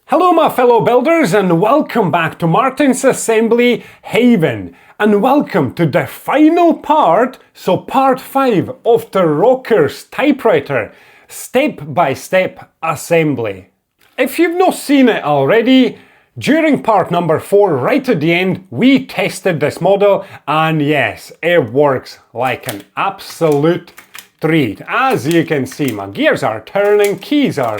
Hello my fellow builders and welcome back to Martin's Assembly Haven, and welcome to the final part, so part 5 of the ROKR's Typewriter step-by-step assembly. If you've not seen it already, during part number 4 right at the end we tested this model and yes, it works like an absolute treat. As you can see, my gears are turning, keys are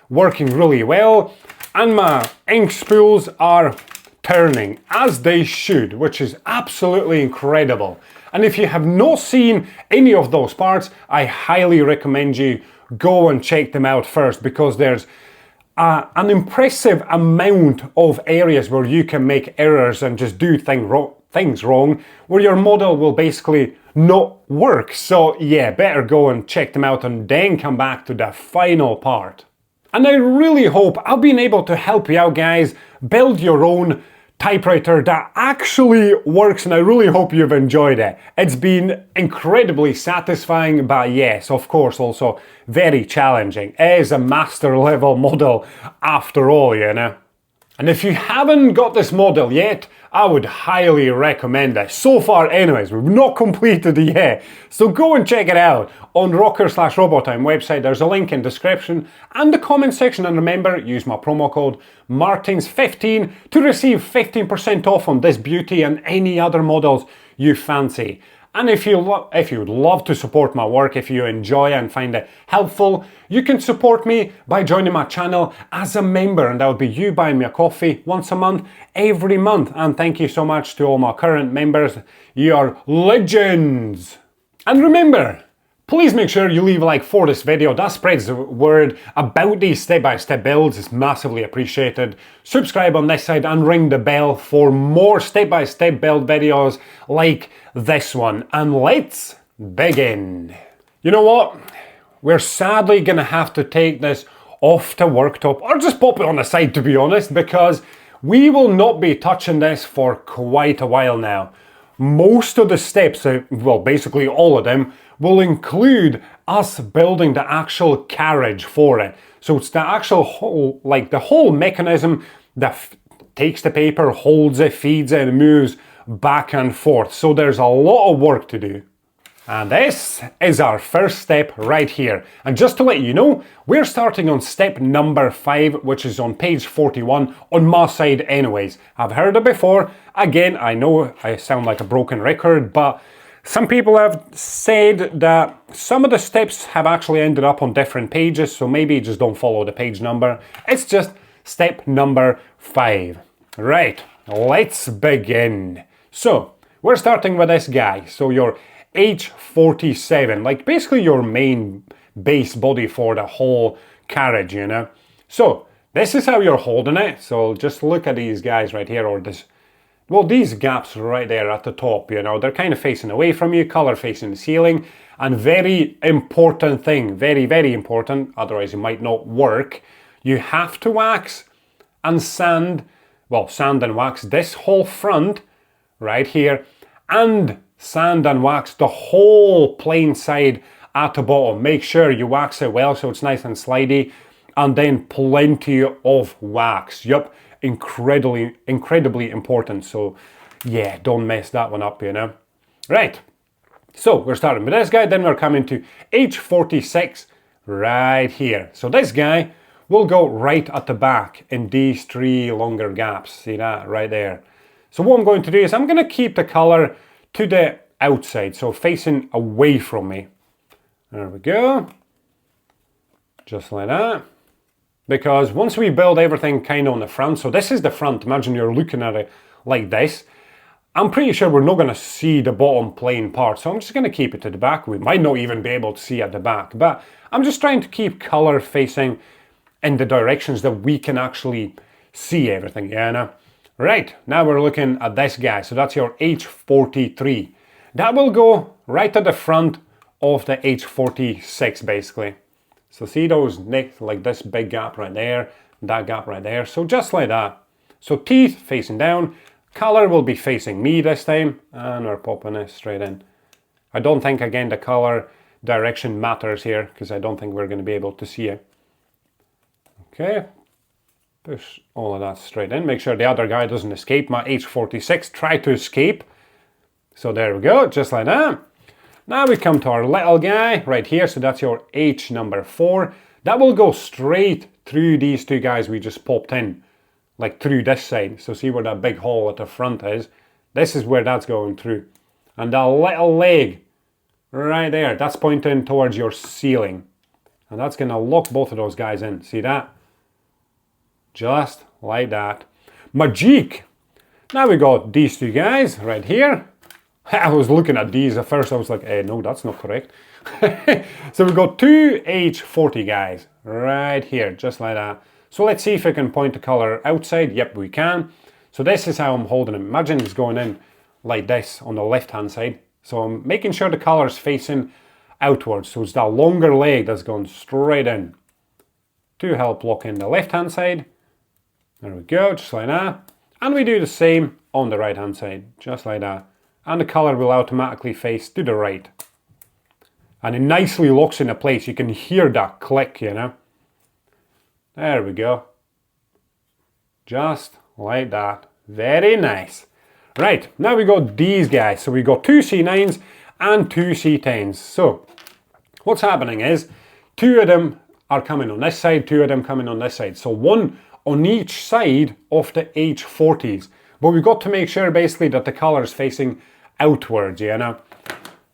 working really well, and my ink spools are turning as they should, which is absolutely incredible. And if you have not seen any of those parts, I highly recommend you go and check them out first, because there's an impressive amount of areas where you can make errors and just do things wrong, where your model will basically not work. So yeah, better go and check them out and then come back to the final part. And I really hope I've been able to help you out, guys, build your own typewriter that actually works, and I really hope you've enjoyed it. It's been incredibly satisfying, but yes, of course, also very challenging. It is a master level model after all, you know. And if you haven't got this model yet, I would highly recommend it. So far anyways, we've not completed it yet. So go and check it out on ROKR/Robotime website. There's a link in description and the comment section. And remember, use my promo code MARTINS15 to receive 15% off on this beauty and any other models you fancy. And if you would love to support my work, if you enjoy and find it helpful, you can support me by joining my channel as a member, and that would be you buying me a coffee once a month, every month. And thank you so much to all my current members. You are legends. And remember, please make sure you leave a like for this video. That spreads the word about these step-by-step builds. It's massively appreciated. Subscribe on this side and ring the bell for more step-by-step build videos like this one. And let's begin. You know what? We're sadly gonna have to take this off the worktop, or just pop it on the side, to be honest, because we will not be touching this for quite a while now. Most of the steps, well, basically all of them, will include us building the actual carriage for it. So it's the actual whole, like the whole mechanism that takes the paper, holds it, feeds it, and moves back and forth. So there's a lot of work to do. And this is our first step right here. And just to let you know, we're starting on step number 5, which is on page 41 on my side anyways. I've heard it before. Again, I know I sound like a broken record, but some people have said that some of the steps have actually ended up on different pages, so maybe just don't follow the page number. It's just step number 5. Right, let's begin. So, we're starting with this guy. So your H47, like basically your main base body for the whole carriage, you know. So, this is how you're holding it. So just look at these guys right here, or this, well, these gaps right there at the top, you know, they're kind of facing away from you, color facing the ceiling. And very important thing, very, very important, otherwise it might not work. You have to wax and sand, well, sand and wax this whole front right here, and sand and wax the whole plain side at the bottom. Make sure you wax it well so it's nice and slidey, and then plenty of wax. Yup, incredibly important. So yeah, don't mess that one up, you know. Right, so we're starting with this guy, then we're coming to H46 right here. So this guy will go right at the back in these 3 longer gaps. See that right there? So what I'm going to do is I'm going to keep the color to the outside, so facing away from me. There we go. Just like that. Because once we build everything kind of on the front, so this is the front, imagine you're looking at it like this, I'm pretty sure we're not going to see the bottom plain part, so I'm just going to keep it to the back. We might not even be able to see at the back, but I'm just trying to keep color facing in the directions that we can actually see everything, yeah, now. Right, now we're looking at this guy, so that's your H43. That will go right at the front of the H46 basically. So see those neck, like this big gap right there, that gap right there, so just like that. So teeth facing down, color will be facing me this time, and we're popping it straight in. I don't think, again, the color direction matters here, because I don't think we're going to be able to see it. Okay, Push all of that straight in. Make sure the other guy doesn't escape. My H46 tried to escape. So there we go, just like that. Now we come to our little guy right here. So that's your H number 4. That will go straight through these two guys we just popped in. Like through this side. So see where that big hole at the front is? This is where that's going through. And that little leg right there, that's pointing towards your ceiling. And that's going to lock both of those guys in. See that? Just like that. Magic! Now we got these two guys right here. I was looking at these at first, I was like, no, that's not correct. So we've got two H40 guys right here, just like that. So let's see if I can point the color outside. Yep, we can. So this is how I'm holding it. Imagine it's going in like this on the left-hand side. So I'm making sure the color is facing outwards. So it's that longer leg that's going straight in to help lock in the left-hand side. There we go, just like that. And we do the same on the right-hand side, just like that. And the color will automatically face to the right. And it nicely locks into place. You can hear that click, you know. There we go. Just like that. Very nice. Right, now we got these guys. So we got two C9s and two C10s. So what's happening is 2 of them are coming on this side, 2 of them coming on this side. So 1 on each side of the H40s. But we've got to make sure basically that the color is facing outwards, you know.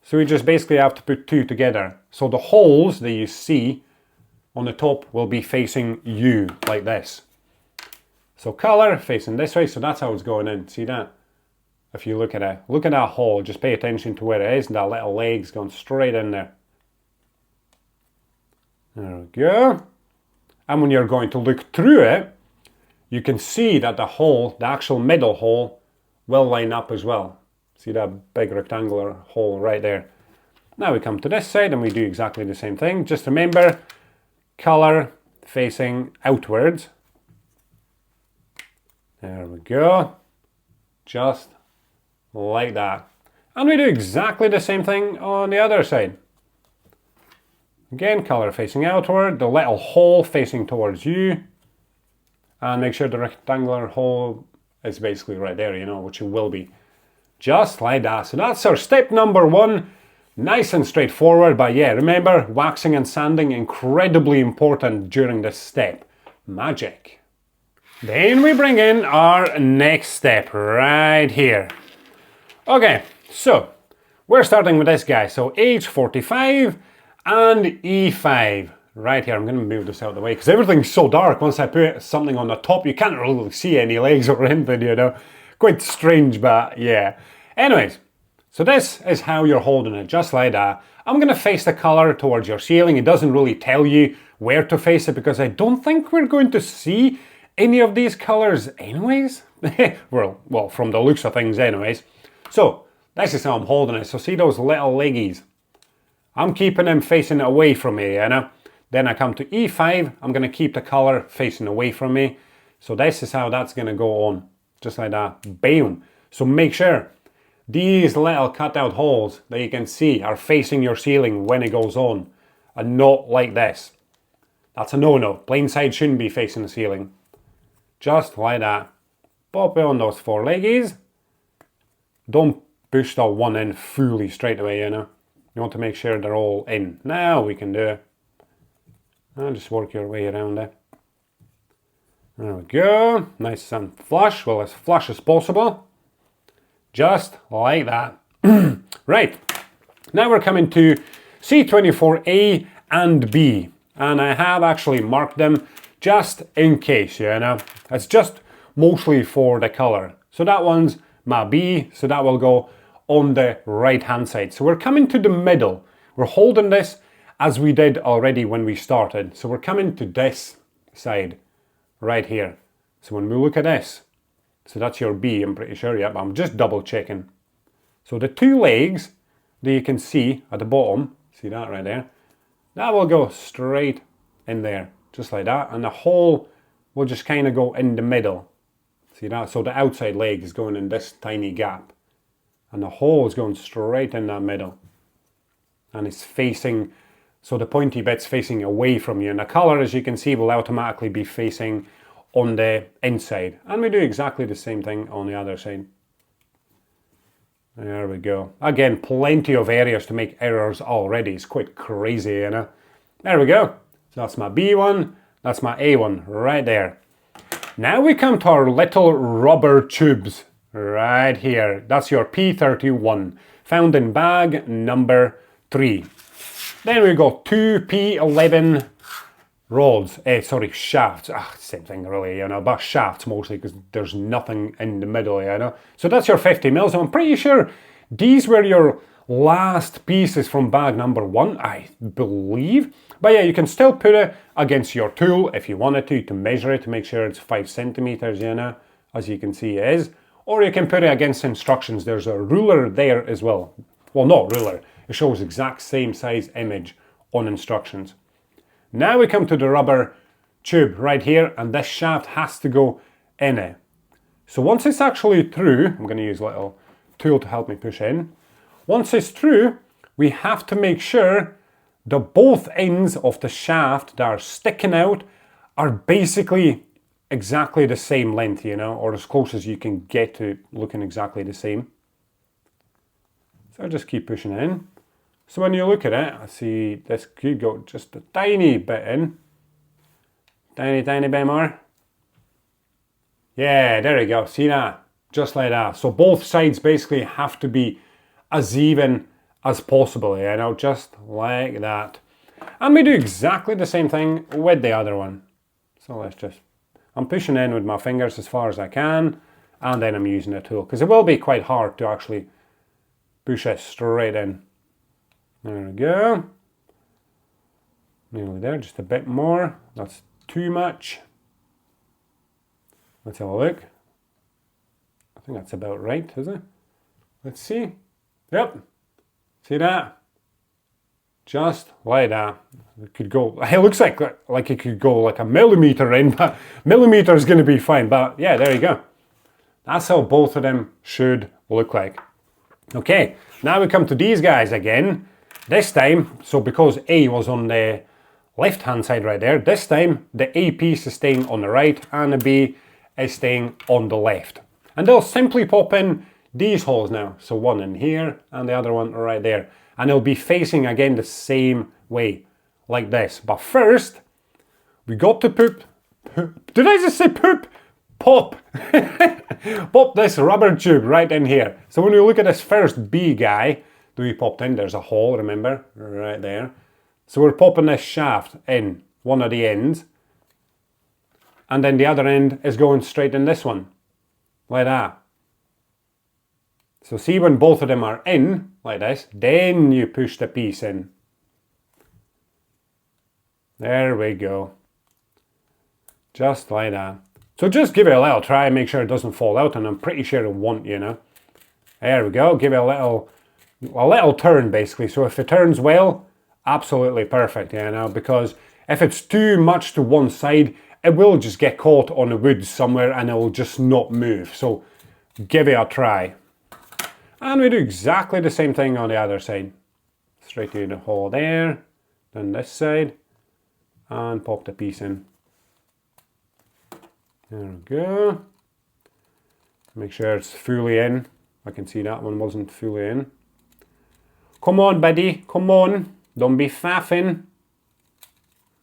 So we just basically have to put 2 together. So the holes that you see on the top will be facing you like this. So color facing this way, so that's how it's going in. See that? If you look at that hole, just pay attention to where it is, and that little leg's going straight in there. There we go. And when you're going to look through it, you can see that the hole, the actual middle hole, will line up as well. See that big rectangular hole right there. Now we come to this side and we do exactly the same thing. Just remember, color facing outwards. There we go. Just like that. And we do exactly the same thing on the other side. Again, color facing outward, the little hole facing towards you. And make sure the rectangular hole is basically right there, you know, which it will be. Just like that. So that's our step number 1. Nice and straightforward, but yeah, remember, waxing and sanding, incredibly important during this step. Magic. Then we bring in our next step right here. Okay, so we're starting with this guy. So H45 and E5. Right here, I'm going to move this out of the way because everything's so dark. Once I put something on the top, you can't really see any legs or anything, you know. Quite strange, but yeah. Anyways, so this is how you're holding it, just like that. I'm going to face the color towards your ceiling. It doesn't really tell you where to face it because I don't think we're going to see any of these colors anyways. well, from the looks of things anyways. So, this is how I'm holding it. So see those little leggies? I'm keeping them facing away from me, you know. Then I come to E5, I'm going to keep the color facing away from me. So this is how that's going to go on. Just like that. Boom. So make sure these little cut out holes that you can see are facing your ceiling when it goes on. And not like this. That's a no-no. Plain side shouldn't be facing the ceiling. Just like that. Pop it on those 4 leggies. Don't push that one in fully straight away, you know. You want to make sure they're all in. Now we can do it. And just work your way around it. There we go. Nice and flush. Well, as flush as possible. Just like that. Right. Now we're coming to C24A and B. And I have actually marked them just in case, you know. It's just mostly for the color. So that one's my B. So that will go on the right hand side. So we're coming to the middle. We're holding this as we did already when we started. So we're coming to this side right here. So when we look at this, so that's your B, I'm pretty sure, yeah, but I'm just double checking. So the 2 legs that you can see at the bottom, see that right there, that will go straight in there, just like that. And the hole will just kind of go in the middle. See that? So the outside leg is going in this tiny gap. And the hole is going straight in that middle. And it's facing, so the pointy bit's facing away from you. And the color, as you can see, will automatically be facing on the inside. And we do exactly the same thing on the other side. There we go. Again, plenty of areas to make errors already. It's quite crazy, you know. There we go. So that's my B one, that's my A one right there. Now we come to our little rubber tubes right here. That's your P31, found in bag number 3. Then we got 2 P11 rods, shafts. Same thing really, you know, but shafts mostly because there's nothing in the middle, you know. So that's your 50 mils. I'm pretty sure these were your last pieces from bag number 1, I believe. But yeah, you can still put it against your tool if you wanted to measure it, to make sure it's 5 centimeters, you know, as you can see it is. Or you can put it against instructions. There's a ruler there as well. Well, not ruler. It shows exact same size image on instructions. Now we come to the rubber tube right here, and this shaft has to go in it. So once it's actually through, I'm going to use a little tool to help me push in. Once it's through, we have to make sure that both ends of the shaft that are sticking out are basically exactly the same length, you know, or as close as you can get to looking exactly the same. So I just keep pushing it in. So when you look at it, I see this could go just a tiny bit in. Tiny bit more. Yeah, there you go. See that? Just like that. So both sides basically have to be as even as possible, you know, just like that. And we do exactly the same thing with the other one. So let's just, I'm pushing in with my fingers as far as I can, and then I'm using a tool, because it will be quite hard to actually push it straight in. There we go. Nearly there, just a bit more. That's too much. Let's have a look. I think that's about right, is it? Let's see. Yep. See that? Just like that. It could go, it looks like it could go like a millimeter in, but millimeter is going to be fine. But yeah, there you go. That's how both of them should look like. Okay, now we come to these guys again. This time, so because A was on the left hand side right there, this time the A piece is staying on the right and the B is staying on the left. And they'll simply pop in these holes now. So one in here and the other one right there. And they'll be facing again the same way, like this. But first, we got to poop. Did I just say poop? Pop. Pop this rubber tube right in here. So when we look at this first B guy that we popped in, there's a hole, remember? Right there. So we're popping this shaft in one of the ends. And then the other end is going straight in this one. Like that. So see, when both of them are in, like this, then you push the piece in. There we go. Just like that. So just give it a little try and make sure it doesn't fall out, and I'm pretty sure it won't, you know. There we go, give it a little turn basically. So if it turns well, absolutely perfect, you know, because if it's too much to one side, it will just get caught on the wood somewhere and it will just not move. So give it a try. And we do exactly the same thing on the other side. Straight through the hole there, then this side, and pop the piece in. There we go. Make sure it's fully in. I can see that one wasn't fully in. Come on, buddy, come on. Don't be faffing.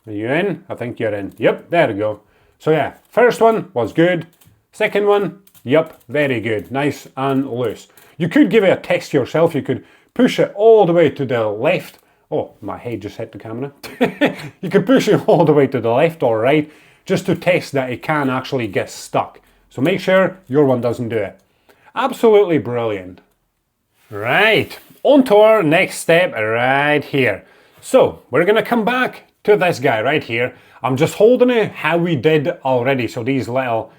Are you in? I think you're in. Yep, there we go. So yeah, first one was good. Second one, yep, very good. Nice and loose. You could give it a test yourself. You could push it all the way to the left. Oh, my head just hit the camera. You could push it all the way to the left or right just to test that it can actually get stuck. So make sure your one doesn't do it. Absolutely brilliant. Right, on to our next step right here. So we're going to come back to this guy right here. I'm just holding it how we did already. So these little,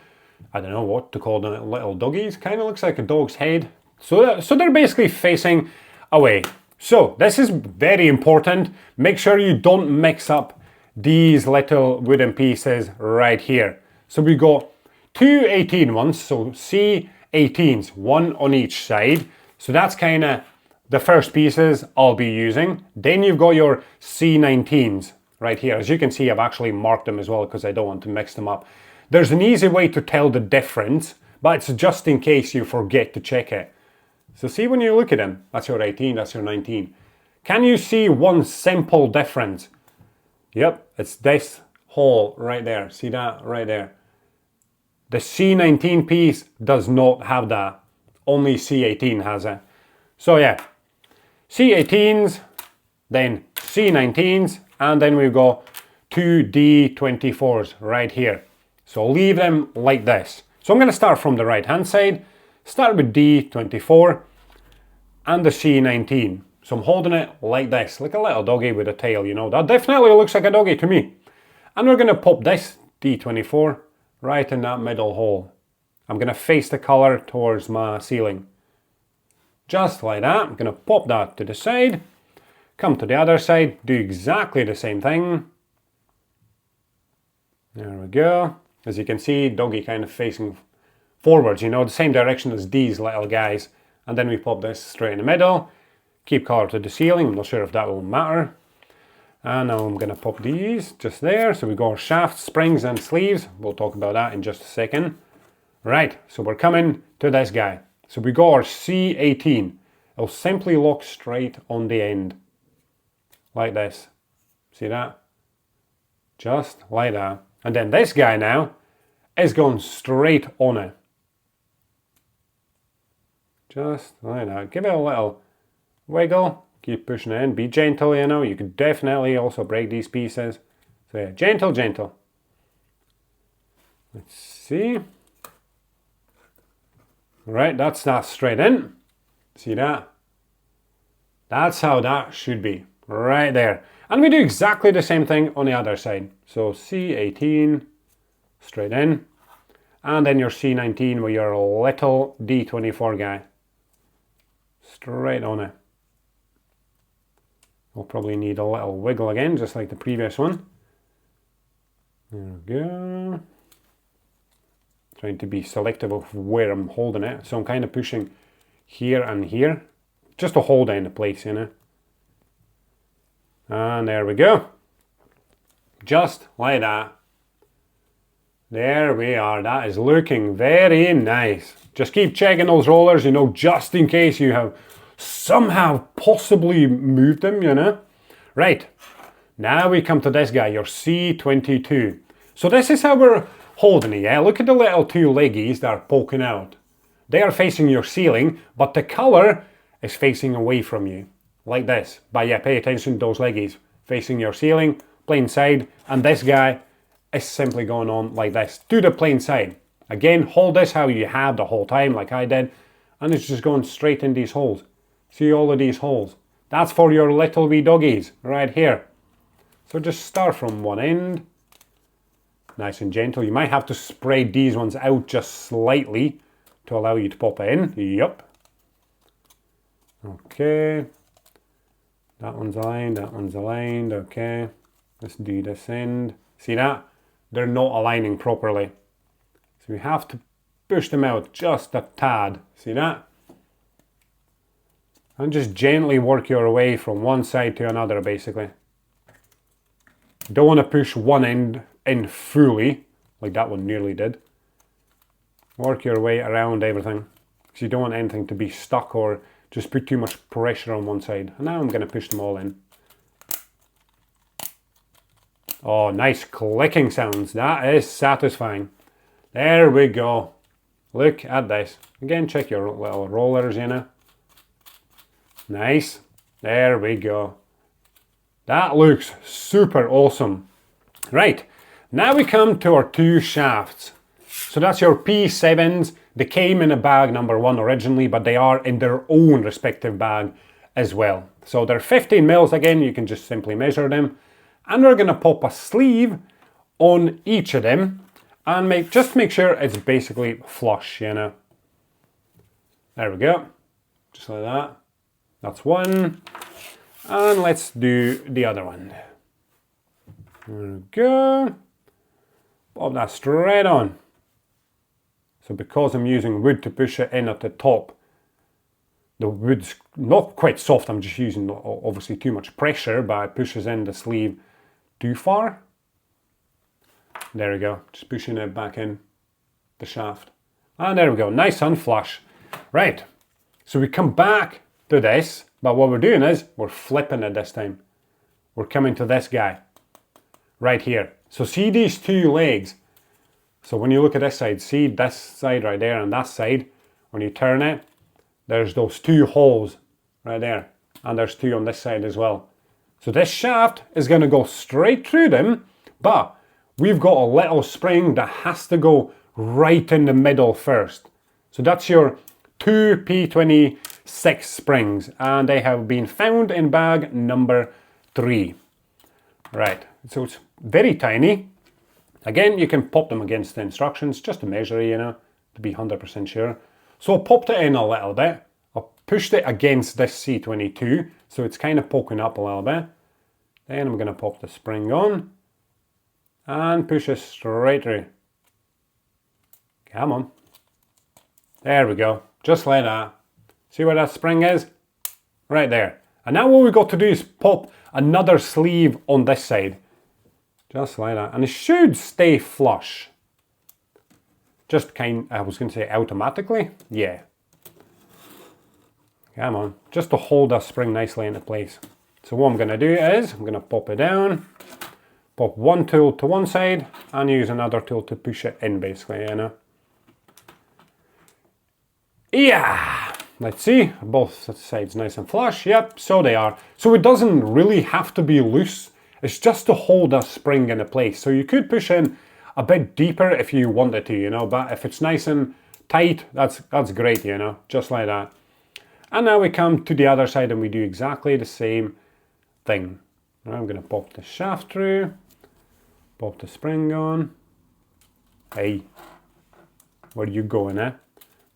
I don't know what to call them, little doggies. Kind of looks like a dog's head. So they're basically facing away. So this is very important. Make sure you don't mix up these little wooden pieces right here. So we got two 18 ones, so C18s, one on each side. So that's kind of the first pieces I'll be using. Then you've got your C19s right here. As you can see, I've actually marked them as well because I don't want to mix them up. There's an easy way to tell the difference, but it's just in case you forget to check it. So see when you look at them, that's your 18, that's your 19. Can you see one simple difference? Yep, it's this hole right there. See that right there? The C19 piece does not have that. Only C18 has it. So yeah, C18s, then C19s, and then we go 2 D24s right here. So leave them like this. So I'm going to start from the right hand side, start with D24 and the C19. So I'm holding it like this, like a little doggy with a tail, you know. That definitely looks like a doggy to me. And we're going to pop this D24 right in that middle hole. I'm going to face the color towards my ceiling. Just like that. I'm going to pop that to the side. Come to the other side, do exactly the same thing. There we go. As you can see, doggy kind of facing forwards, you know, the same direction as these little guys. And then we pop this straight in the middle. Keep color to the ceiling. I'm not sure if that will matter. And now I'm going to pop these just there. So we got our shafts, springs and sleeves. We'll talk about that in just a second. Right, so we're coming to this guy. So we got our C18. It'll simply lock straight on the end. Like this. See that? Just like that. And then this guy now is going straight on it. Just like that. Give it a little wiggle. Keep pushing it in. Be gentle, you know. You could definitely also break these pieces. So yeah, gentle, gentle. Let's see. Right, that's that straight in. See that? That's how that should be. Right there. And we do exactly the same thing on the other side. So C18, straight in. And then your C19 with your little D24 guy. Straight on it. We'll probably need a little wiggle again, just like the previous one. There we go. Trying to be selective of where I'm holding it. So I'm kind of pushing here and here, just to hold it into place, you know. And there we go. Just like that. There we are. That is looking very nice. Just keep checking those rollers, you know, just in case you have somehow possibly moved them, you know. Right. Now we come to this guy, your C22. So this is how we're holding it, yeah? Look at the little two leggies that are poking out. They are facing your ceiling, but the color is facing away from you. Like this. But yeah, pay attention to those leggies. Facing your ceiling, plain side, and this guy is simply going on like this. To the plain side. Again, hold this how you have the whole time, like I did, and it's just going straight in these holes. See all of these holes? That's for your little wee doggies, right here. So just start from one end. Nice and gentle. You might have to spread these ones out just slightly to allow you to pop it in. Yup. Okay. That one's aligned, that one's aligned. Okay. Let's do this end. See that? They're not aligning properly. So we have to push them out just a tad. See that? And just gently work your way from one side to another, basically. Don't want to push one end in fully, like that one nearly did. Work your way around everything, because you don't want anything to be stuck or just put too much pressure on one side. And now I'm going to push them all in. Oh, nice clicking sounds. That is satisfying. There we go. Look at this. Again, check your little rollers, you know. Nice. There we go. That looks super awesome. Right. Now we come to our two shafts. So that's your P7s. They came in a bag number 1 originally, but they are in their own respective bag as well. So they're 15 mils again. You can just simply measure them. And we're going to pop a sleeve on each of them and just make sure it's basically flush, you know. There we go. Just like that. That's one. And let's do the other one. There we go. Pop that straight on. So because I'm using wood to push it in at the top, the wood's not quite soft. I'm just using obviously too much pressure, but it pushes in the sleeve too far. There we go, just pushing it back in the shaft. And there we go, nice and flush. Right, so we come back to this, but what we're doing is we're flipping it this time. We're coming to this guy right here. So see these two legs. So when you look at this side, see this side right there and that side, when you turn it, there's those two holes right there. And there's two on this side as well. So this shaft is going to go straight through them, but we've got a little spring that has to go right in the middle first. So that's your 2 P26 springs, and they have been found in bag number 3. Right, so it's very tiny. Again, you can pop them against the instructions just to measure, you know, to be 100% sure. So I popped it in a little bit. I pushed it against this C22, so it's kind of poking up a little bit. Then I'm going to pop the spring on and push it straight through. Come on. There we go, just like that. See where that spring is? Right there. And now what we've got to do is pop another sleeve on this side. Just like that. And it should stay flush. Just I was going to say automatically. Yeah. Come on. Just to hold that spring nicely into place. So what I'm going to do is, I'm going to pop it down. Pop one tool to one side and use another tool to push it in basically, you know. Yeah, let's see, both sides nice and flush. Yep, so they are. So it doesn't really have to be loose. It's just to hold a spring into place. So you could push in a bit deeper if you wanted to, you know, but if it's nice and tight, that's great, you know, just like that. And now we come to the other side and we do exactly the same thing. Now I'm going to pop the shaft through, pop the spring on. Hey, where are you going, eh?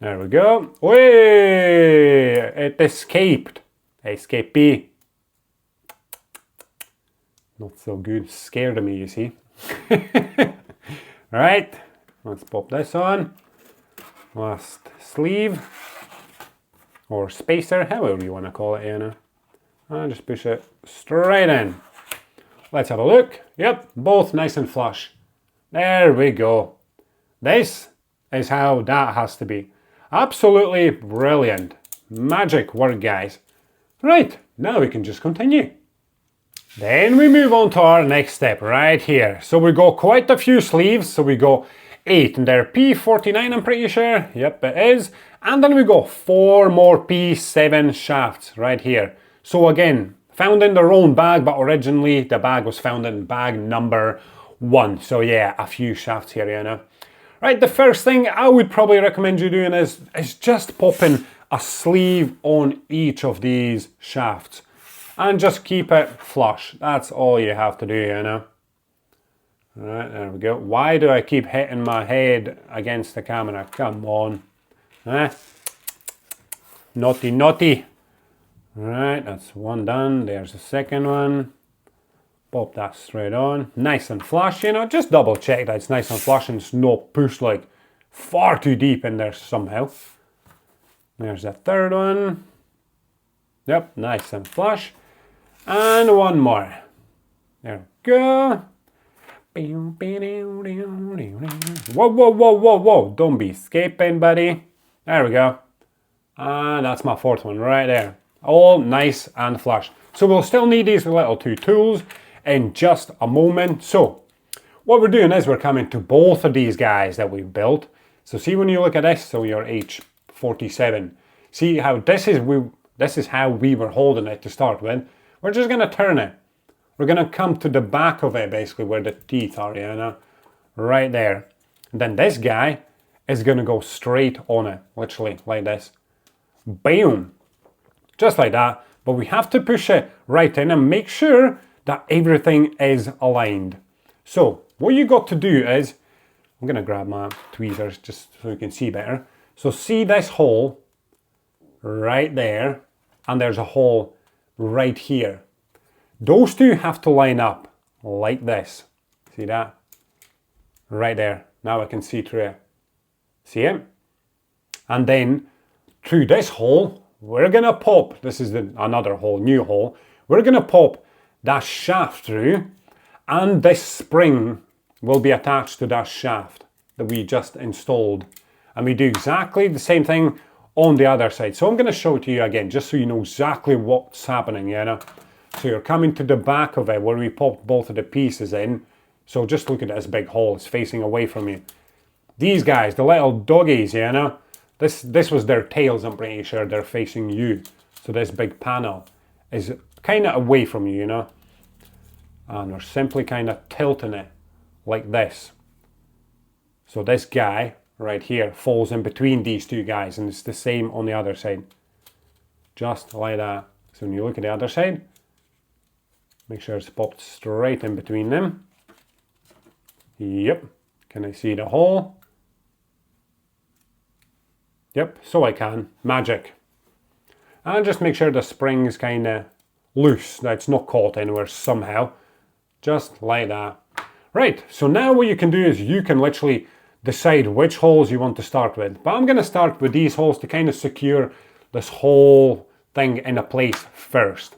There we go. Way! It escaped. Escapee. Not so good. Scared of me, you see. Right. Let's pop this on. Last sleeve. Or spacer, however you want to call it, you know. And just push it straight in. Let's have a look. Yep, both nice and flush. There we go. This is how that has to be. Absolutely brilliant. Magic work, guys. Right, now we can just continue. Then we move on to our next step right here. So we got quite a few sleeves. So we got 8 and they're P49, I'm pretty sure. Yep, it is. And then we got 4 more P7 shafts right here. So again, found in their own bag, but originally the bag was found in bag number 1. So yeah, a few shafts here, you know. Right, the first thing I would probably recommend you doing is just popping a sleeve on each of these shafts. And just keep it flush. That's all you have to do, you know. Alright, there we go. Why do I keep hitting my head against the camera? Come on. Naughty, naughty. Alright, that's one done. There's the second one. Pop that straight on. Nice and flush, you know. Just double check that it's nice and flush and it's not pushed like far too deep in there somehow. There's the third one. Yep, nice and flush. And one more. There we go. Whoa, whoa, whoa, whoa, whoa. Don't be escaping, buddy. There we go. And that's my fourth one right there. All nice and flush. So we'll still need these little 2 tools in just a moment. So what we're doing is we're coming to both of these guys that we've built. So see when you look at this, so your H47. See how this is how we were holding it to start with. We're just going to turn it. We're going to come to the back of it, basically, where the teeth are, you know, right there. And then this guy is going to go straight on it, literally, like this. Boom! Just like that. But we have to push it right in and make sure that everything is aligned. So, what you got to do is, I'm going to grab my tweezers just so you can see better. So, see this hole right there, and there's a hole right here. Those two have to line up like this. See that? Right there. Now I can see through it. See it? And then through this hole, we're gonna pop, this is another hole, new hole. We're gonna pop that shaft through and this spring will be attached to that shaft that we just installed. And we do exactly the same thing on the other side. So I'm going to show it to you again, just so you know exactly what's happening, you know. So you're coming to the back of it where we popped both of the pieces in. So just look at this big hole, it's facing away from you. These guys, the little doggies, you know, this was their tails, I'm pretty sure they're facing you. So this big panel is kind of away from you, you know. And we're simply kind of tilting it like this. So this guy right here falls in between these two guys, and it's the same on the other side. Just like that. So when you look at the other side, make sure it's popped straight in between them. Yep. Can I see the hole? Yep, so I can. Magic. And just make sure the spring is kind of loose, that it's not caught anywhere somehow. Just like that. Right, so now what you can do is you can literally decide which holes you want to start with. But I'm going to start with these holes to kind of secure this whole thing in a place first.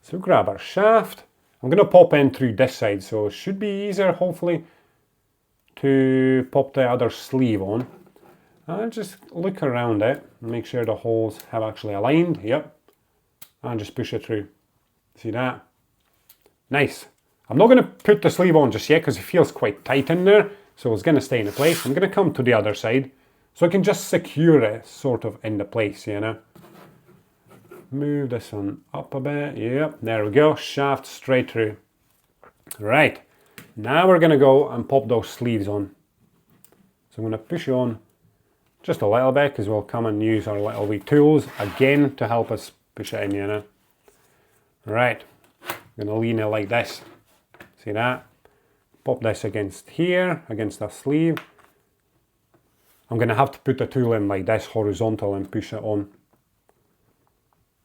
So grab our shaft. I'm going to pop in through this side, so it should be easier, hopefully, to pop the other sleeve on. And just look around it and make sure the holes have actually aligned. Yep. And just push it through. See that? Nice. I'm not going to put the sleeve on just yet because it feels quite tight in there. So it's going to stay in place. I'm going to come to the other side so I can just secure it sort of into place, you know. Move this one up a bit. Yep, there we go. Shaft straight through. Right. Now we're going to go and pop those sleeves on. So I'm going to push on just a little bit because we'll come and use our little wee tools again to help us push it in, you know. Right. I'm going to lean it like this. See that? Pop this against here, against the sleeve. I'm going to have to put the tool in like this, horizontal, and push it on.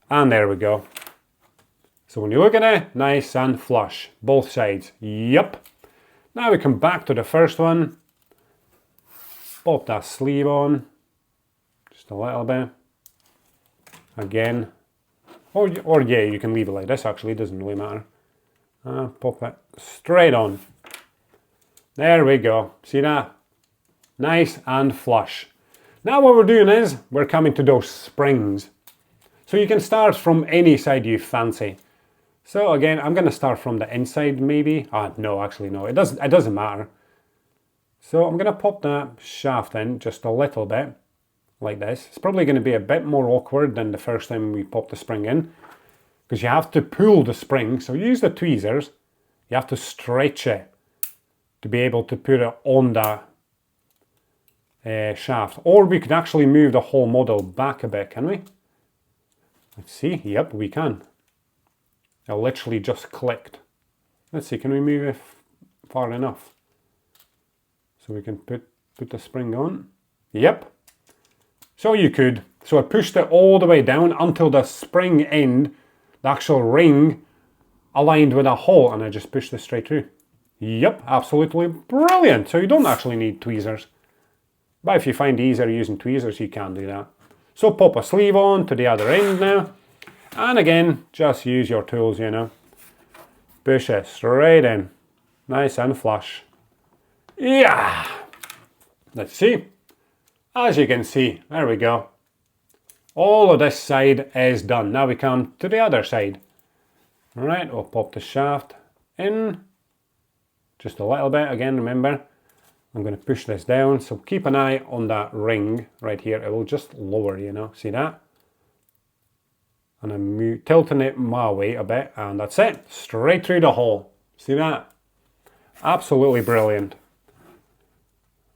And there we go. So when you look at it, nice and flush, both sides. Yep. Now we come back to the first one. Pop that sleeve on, just a little bit. Again. Or yeah, you can leave it like this actually, it doesn't really matter. Pop it straight on. There we go. See that? Nice and flush. Now what we're doing is, we're coming to those springs. So you can start from any side you fancy. So again, I'm going to start from the inside maybe. No, actually no, it doesn't matter. So I'm going to pop that shaft in just a little bit, like this. It's probably going to be a bit more awkward than the first time we popped the spring in, because you have to pull the spring. So use the tweezers. You have to stretch it to be able to put it on that shaft. Or we could actually move the whole model back a bit, can we? Let's see. Yep, we can. It literally just clicked. Let's see, can we move it far enough? So we can put the spring on. Yep. So you could. So I pushed it all the way down until the spring end, the actual ring, aligned with a hole, and I just pushed it straight through. Yep, absolutely brilliant. So you don't actually need tweezers. But if you find it easier using tweezers, you can do that. So pop a sleeve on to the other end now. And again, just use your tools, you know. Push it straight in. Nice and flush. Yeah! Let's see. As you can see, there we go. All of this side is done. Now we come to the other side. Alright, we'll pop the shaft in. Just a little bit, again, remember. I'm going to push this down, so keep an eye on that ring right here. It will just lower, you know, see that? And I'm tilting it my way a bit, and that's it. Straight through the hole. See that? Absolutely brilliant.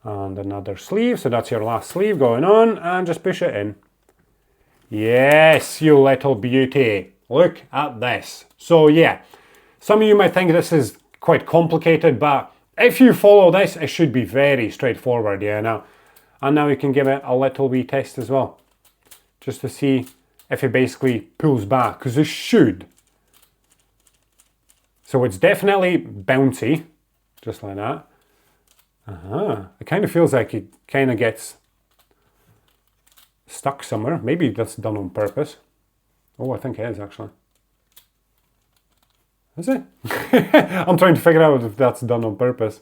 And another sleeve, so that's your last sleeve going on, and just push it in. Yes, you little beauty. Look at this. So yeah, some of you might think this is quite complicated, but if you follow this, it should be very straightforward, yeah, now. And now we can give it a little wee test as well, just to see if it basically pulls back, because it should. So it's definitely bouncy, just like that. It kind of feels like it kind of gets stuck somewhere. Maybe that's done on purpose. Oh, I think it is actually. Is it? I'm trying to figure out if that's done on purpose.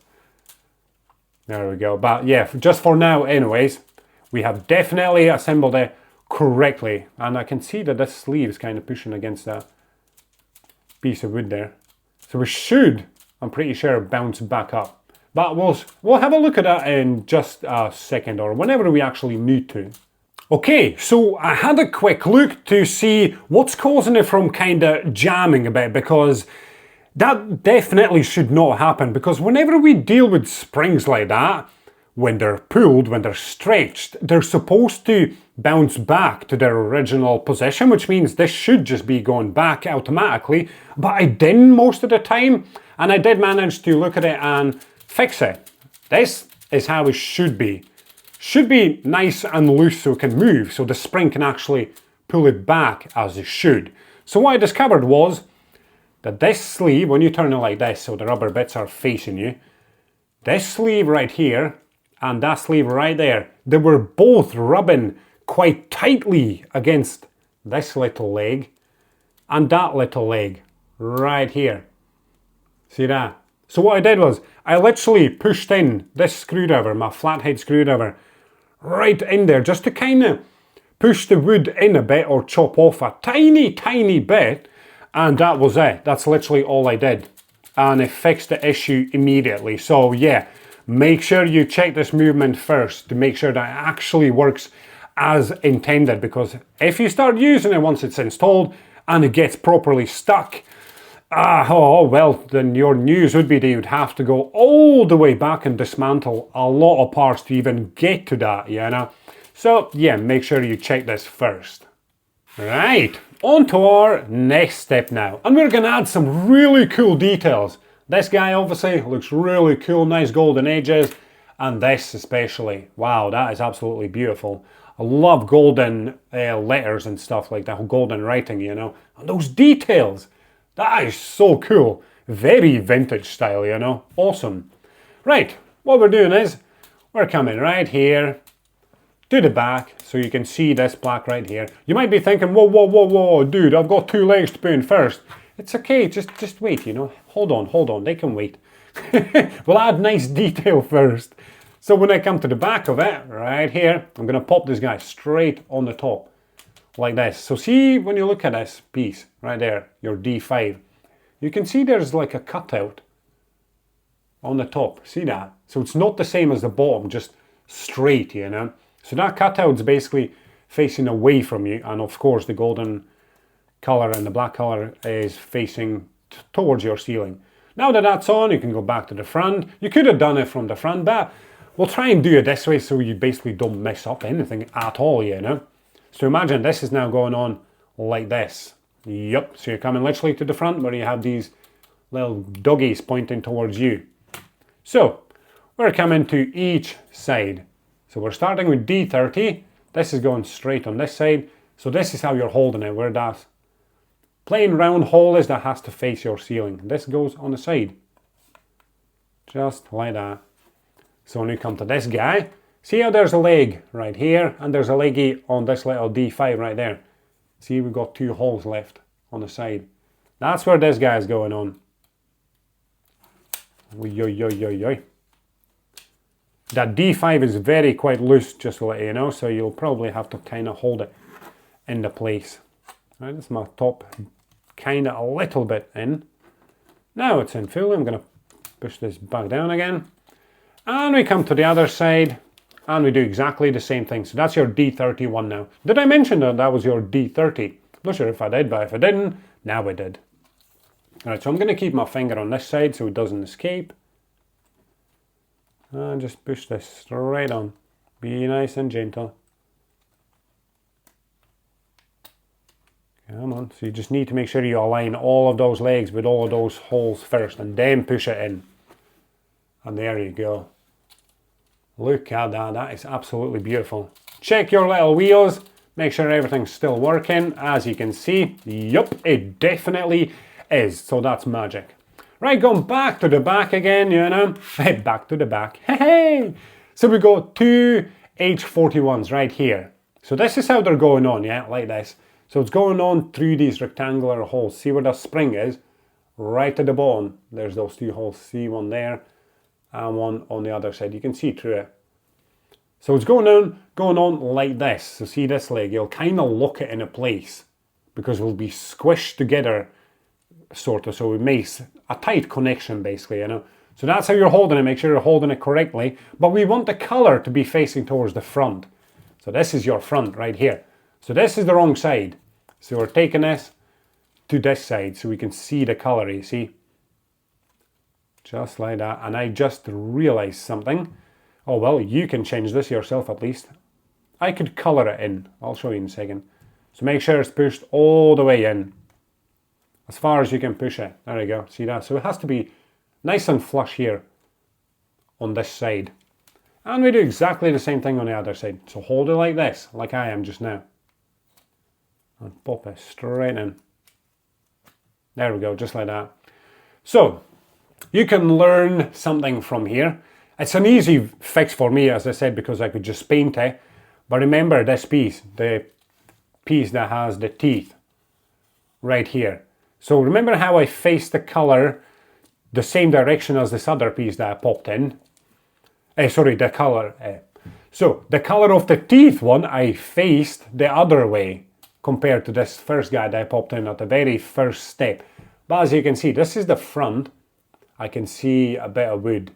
There we go. But yeah, just for now anyways, we have definitely assembled it correctly. And I can see that this sleeve is kind of pushing against that piece of wood there. So we should, I'm pretty sure, bounce back up. But we'll have a look at that in just a second, or whenever we actually need to. Okay, so I had a quick look to see what's causing it from kind of jamming a bit, because that definitely should not happen, because whenever we deal with springs like that, when they're pulled, when they're stretched, they're supposed to bounce back to their original position, which means this should just be going back automatically, but I didn't most of the time, and I did manage to look at it and fix it. This is how it should be. Should be nice and loose so it can move, so the spring can actually pull it back as it should. So what I discovered was that this sleeve, when you turn it like this, so the rubber bits are facing you, this sleeve right here and that sleeve right there, they were both rubbing quite tightly against this little leg and that little leg right here. See that? So what I did was, I literally pushed in this screwdriver, my flathead screwdriver, right in there, just to kind of push the wood in a bit or chop off a tiny bit, and that was it. That's literally all I did. And it fixed the issue immediately. So yeah, make sure you check this movement first to make sure that it actually works as intended, because if you start using it once it's installed and it gets properly stuck, well, then your news would be that you'd have to go all the way back and dismantle a lot of parts to even get to that, you know? So yeah, make sure you check this first. Right, on to our next step now. And we're gonna add some really cool details. This guy obviously looks really cool, nice golden edges, and this especially. Wow, that is absolutely beautiful. I love golden letters and stuff like that, golden writing, you know? And those details. That is so cool. Very vintage style, you know. Awesome. Right, what we're doing is, we're coming right here to the back, so you can see this black right here. You might be thinking, whoa, dude, I've got 2 legs to put in first. It's okay, just wait, you know. Hold on, they can wait. We'll add nice detail first. So when I come to the back of it, right here, I'm gonna pop this guy straight on the top. Like this. So see, when you look at this piece right there, your D5, you can see there's like a cutout on the top. See that? So it's not the same as the bottom, just straight, you know. So that cutout's basically facing away from you, and of course the golden color and the black color is facing towards your ceiling. Now that that's on, you can go back to the front. You could have done it from the front, but we'll try and do it this way so you basically don't mess up anything at all, you know. So imagine this is now going on like this. Yep, so you're coming literally to the front where you have these little doggies pointing towards you. So we're coming to each side. So we're starting with D30. This is going straight on this side. So this is how you're holding it, where that plain round hole is that has to face your ceiling. This goes on the side. Just like that. So when you come to this guy, see how there's a leg right here, and there's a leggy on this little D5 right there. See, we've got 2 holes left on the side. That's where this guy's going on. Oy. That D5 is very quite loose, just to let you know, so you'll probably have to kind of hold it into place. Right, that's my top kind of a little bit in. Now it's in full. I'm going to push this back down again. And we come to the other side. And we do exactly the same thing. So that's your D31 now. Did I mention that that was your D30? Not sure if I did, but if I didn't, now I did. Alright, so I'm going to keep my finger on this side so it doesn't escape. And just push this straight on. Be nice and gentle. Come on. So you just need to make sure you align all of those legs with all of those holes first, and then push it in. And there you go. Look at that, that is absolutely beautiful. Check your little wheels, make sure everything's still working. As you can see, yup, it definitely is. So that's magic. Right, going back to the back again, you know. Back to the back, hey! So we got 2 H41s right here. So this is how they're going on, yeah, like this. So it's going on through these rectangular holes. See where the spring is? Right at the bottom, there's those 2 holes. See one there and one on the other side. You can see through it. So it's going on like this. So see this leg, you'll kind of lock it in a place because we'll be squished together, sort of, so it makes a tight connection basically, you know. So that's how you're holding it. Make sure you're holding it correctly, but we want the color to be facing towards the front. So this is your front right here. So this is the wrong side. So we're taking this to this side so we can see the color, you see. Just like that. And I just realized something. Oh well, you can change this yourself at least. I could color it in. I'll show you in a second. So make sure it's pushed all the way in. As far as you can push it. There you go. See that? So it has to be nice and flush here on this side. And we do exactly the same thing on the other side. So hold it like this, like I am just now. And pop it straight in. There we go, just like that. So, you can learn something from here. It's an easy fix for me, as I said, because I could just paint it. But remember this piece, the piece that has the teeth right here. So remember how I faced the color the same direction as this other piece that I popped in? Sorry, the color. So the color of the teeth one, I faced the other way compared to this first guy that I popped in at the very first step. But as you can see, this is the front. I can see a bit of wood.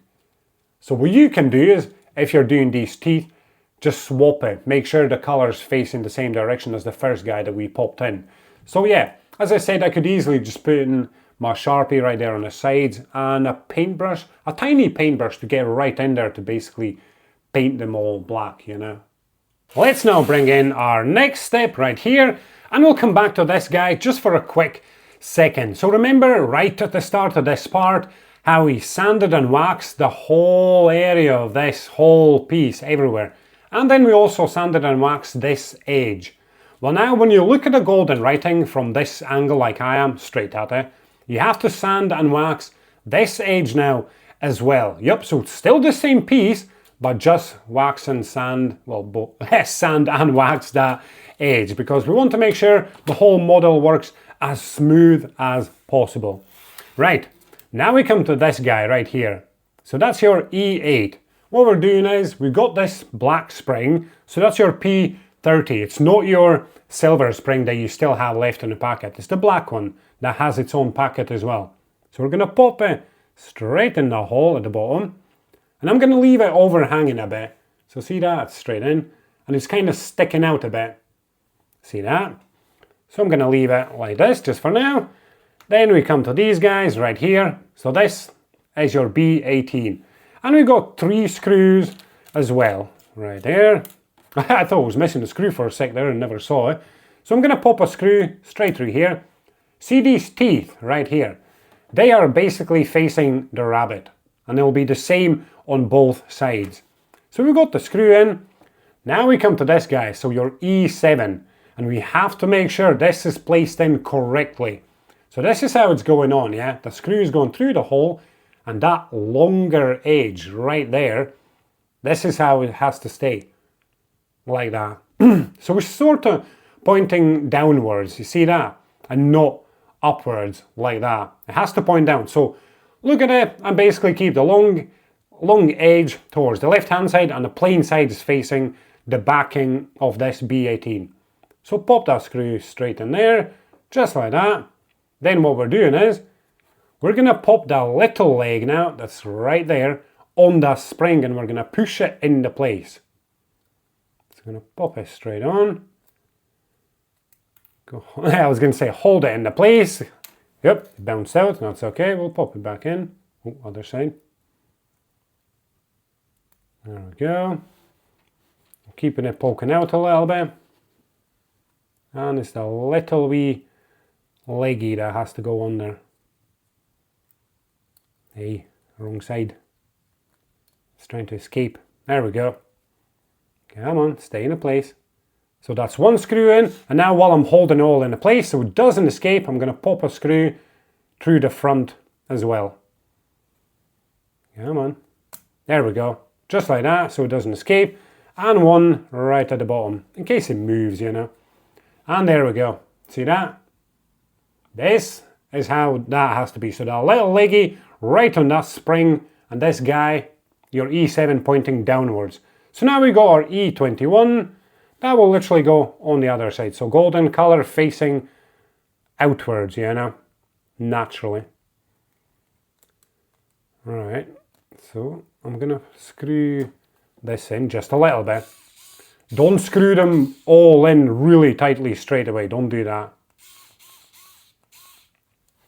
So what you can do is, if you're doing these teeth, just swap it. Make sure the color's facing the same direction as the first guy that we popped in. So yeah, as I said, I could easily just put in my Sharpie right there on the sides and a paintbrush, a tiny paintbrush to get right in there to basically paint them all black, you know. Let's now bring in our next step right here, and we'll come back to this guy just for a quick second. So remember right at the start of this part how we sanded and waxed the whole area of this whole piece everywhere, and then we also sanded and waxed this edge. Well, now when you look at the golden writing from this angle like I am, straight at it, you have to sand and wax this edge now as well. Yep, so it's still the same piece, but just wax and sand, well, both sand and wax that edge, because we want to make sure the whole model works as smooth as possible. Right, now we come to this guy right here. So that's your E8. What we're doing is, we've got this black spring, so that's your P30. It's not your silver spring that you still have left in the packet. It's the black one that has its own packet as well. So we're going to pop it straight in the hole at the bottom. And I'm going to leave it overhanging a bit. So see that? It's straight in. And it's kind of sticking out a bit. See that? So I'm going to leave it like this just for now. Then we come to these guys right here. So this is your B18. And we've got 3 screws as well. Right there. I thought I was missing a screw for a sec there and never saw it. So I'm going to pop a screw straight through here. See these teeth right here? They are basically facing the rabbit. And they'll be the same on both sides. So we've got the screw in. Now we come to this guy, so your E7. And we have to make sure this is placed in correctly. So this is how it's going on, yeah? The screw is going through the hole, and that longer edge right there, this is how it has to stay. Like that. So we're sort of pointing downwards, you see that? And not upwards like that. It has to point down. So look at it and basically keep the long edge towards the left hand side, and the plain side is facing the backing of this B18. So pop that screw straight in there, just like that. Then what we're doing is, we're going to pop that little leg now, that's right there, on that spring, and we're going to push it into place. So I'm going to pop it straight on. I was going to say hold it into place. Yep, it bounced out, that's okay, we'll pop it back in. Oh, other side. There we go. Keeping it poking out a little bit. And it's the little wee leggy that has to go on there. Hey, wrong side. It's trying to escape. There we go. Come on, stay in place. So that's one screw in, and now while I'm holding it all in place so it doesn't escape, I'm going to pop a screw through the front as well. Come on. There we go. Just like that, so it doesn't escape. And one right at the bottom, in case it moves, you know. And there we go. See that? This is how that has to be. So that little leggy right on that spring, and this guy, your E7 pointing downwards. So now we got our E21, that will literally go on the other side. So golden colour facing outwards, you know, naturally. Right, so I'm going to screw this in just a little bit. Don't screw them all in really tightly straight away, don't do that.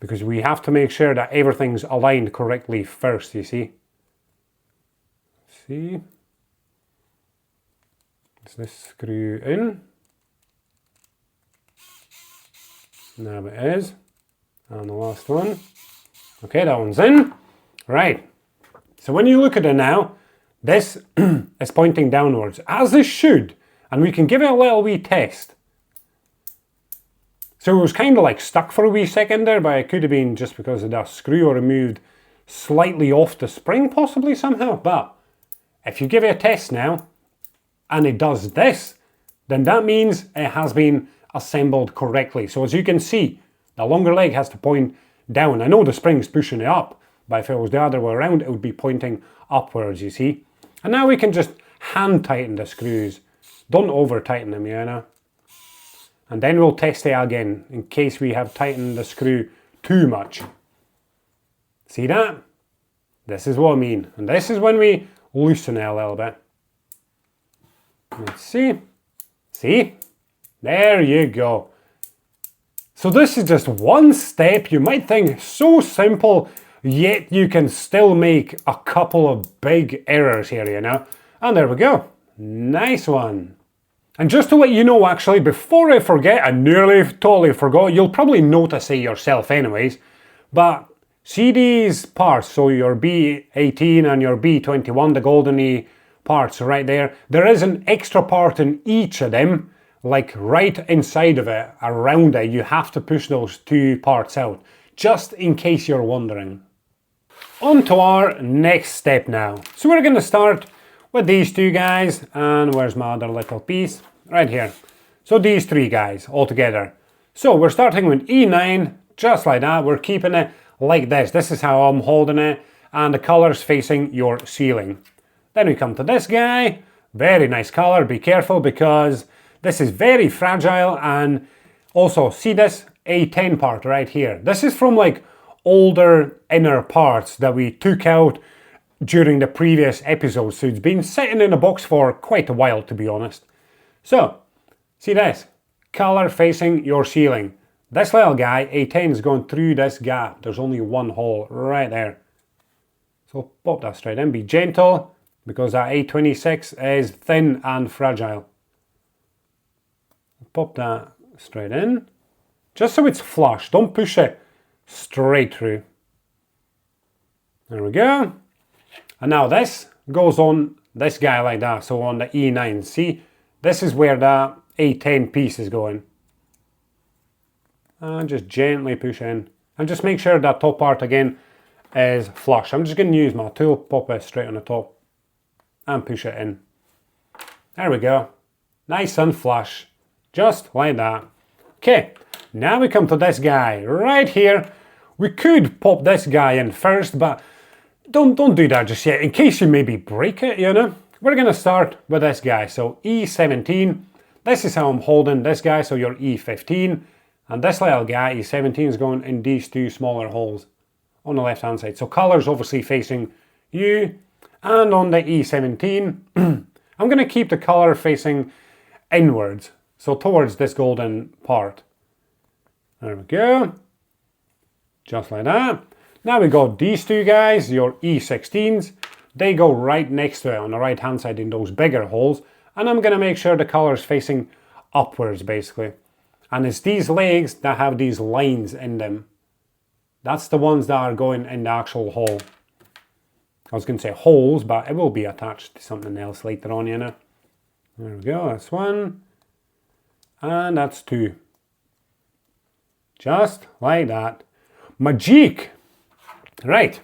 Because we have to make sure that everything's aligned correctly first, you see. See? Does this screw in? Now it is. And the last one. Okay, that one's in. Right. So when you look at it now, this is pointing downwards, as it should. And we can give it a little wee test. So it was kind of like stuck for a wee second there, but it could have been just because of that screw or removed slightly off the spring possibly somehow. But if you give it a test now, and it does this, then that means it has been assembled correctly. So as you can see, the longer leg has to point down. I know the spring's pushing it up, but if it was the other way around, it would be pointing upwards, you see. And now we can just hand tighten the screws. Don't over tighten them, you know. And then we'll test it again in case we have tightened the screw too much. See that? This is what I mean. And this is when we loosen it a little bit. Let's see. See? There you go. So this is just one step. You might think so simple, yet you can still make a couple of big errors here, you know. And there we go. Nice one. And just to let you know, actually, before I forget, I nearly totally forgot, you'll probably notice it yourself anyways, but see these parts, so your B18 and your B21, the golden parts right there, there is an extra part in each of them, like right inside of it, around it, you have to push those two parts out, just in case you're wondering. On to our next step now. So we're going to start with these two guys, and where's my other little piece? Right here. So these three guys all together. So we're starting with E9, just like that. We're keeping it like this. This is how I'm holding it, and the color's facing your ceiling. Then we come to this guy. Very nice color. Be careful because this is very fragile, and also see this A10 part right here. This is from like older inner parts that we took out during the previous episodes, so it's been sitting in a box for quite a while, to be honest. So, see this, color facing your ceiling. This little guy, A10, is going through this gap. There's only one hole right there. So pop that straight in, be gentle, because that A26 is thin and fragile. Pop that straight in, just so it's flush, don't push it straight through. There we go. And now this goes on this guy like that, so on the E9. See, this is where that A10 piece is going. And just gently push in. And just make sure that top part again is flush. I'm just going to use my tool, pop it straight on the top, and push it in. There we go. Nice and flush. Just like that. Okay, now we come to this guy right here. We could pop this guy in first, but don't do that just yet, in case you maybe break it, you know. We're going to start with this guy, so E17. This is how I'm holding this guy, so your E15. And this little guy, E17, is going in these two smaller holes on the left hand side. So color's obviously facing you. And on the E17, I'm going to keep the color facing inwards, so towards this golden part. There we go. Just like that. Now we got these two guys, your E16s. They go right next to it on the right hand side in those bigger holes. And I'm going to make sure the color is facing upwards basically. And it's these legs that have these lines in them. That's the ones that are going in the actual hole. I was going to say holes, but it will be attached to something else later on, you know. There we go, that's one. And that's two. Just like that. Magic! Right,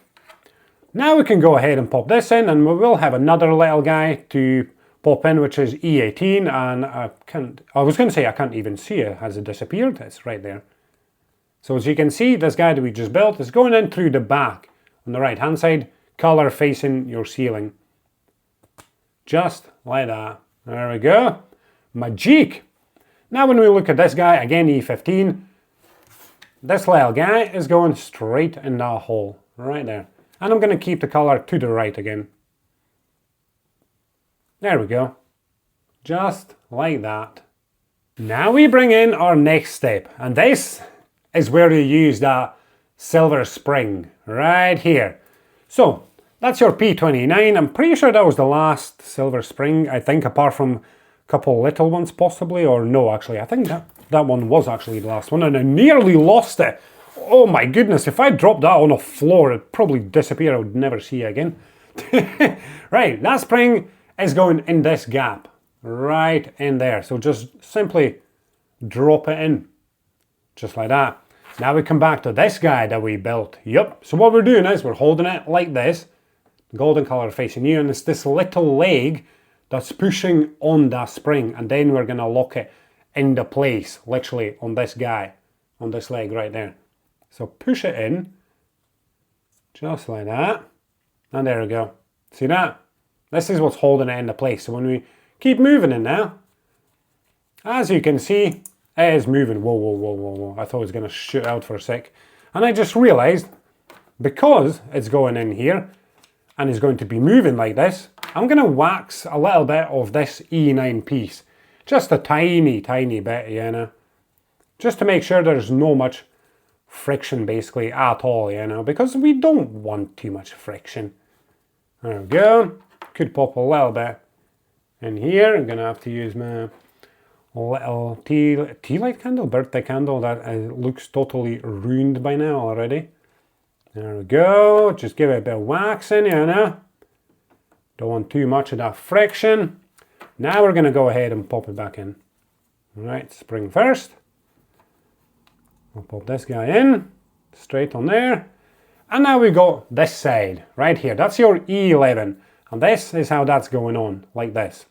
now we can go ahead and pop this in, and we will have another little guy to pop in, which is E18, and I was going to say I can't even see it. Has it disappeared? It's right there. So as you can see, this guy that we just built is going in through the back on the right hand side, color facing your ceiling. Just like that. There we go. Magic. Now when we look at this guy, again E15, this little guy is going straight in that hole, right there. And I'm going to keep the color to the right again. There we go. Just like that. Now we bring in our next step, and this is where you use that silver spring, right here. So, that's your P29. I'm pretty sure that was the last silver spring, I think, apart from a couple little ones possibly, or no, actually, I think that one was actually the last one, and I nearly lost it. Oh my goodness, if I dropped that on the floor, it'd probably disappear. I would never see it again. Right, that spring is going in this gap, right in there. So just simply drop it in, just like that. Now we come back to this guy that we built. Yep, so what we're doing is we're holding it like this, golden color facing you, and it's this little leg that's pushing on that spring, and then we're gonna lock it into place, literally on this guy, on this leg right there. So push it in, just like that, and there we go. See that? This is what's holding it into place. So when we keep moving it now, as you can see, it is moving. Whoa, whoa, whoa, whoa, whoa. I thought it was going to shoot out for a sec. And I just realized, because it's going in here, and is going to be moving like this, I'm going to wax a little bit of this E9 piece. Just a tiny, tiny bit, you know. Just to make sure there's no much friction basically at all, you know, because we don't want too much friction. There we go. Could pop a little bit in here. I'm gonna have to use my little tea light candle, birthday candle that looks totally ruined by now already. There we go. Just give it a bit of wax in, you know. Don't want too much of that friction. Now we're gonna go ahead and pop it back in. All right, spring first. I'll pop this guy in, straight on there. And now we got this side, right here. That's your E11. And this is how that's going on, like this.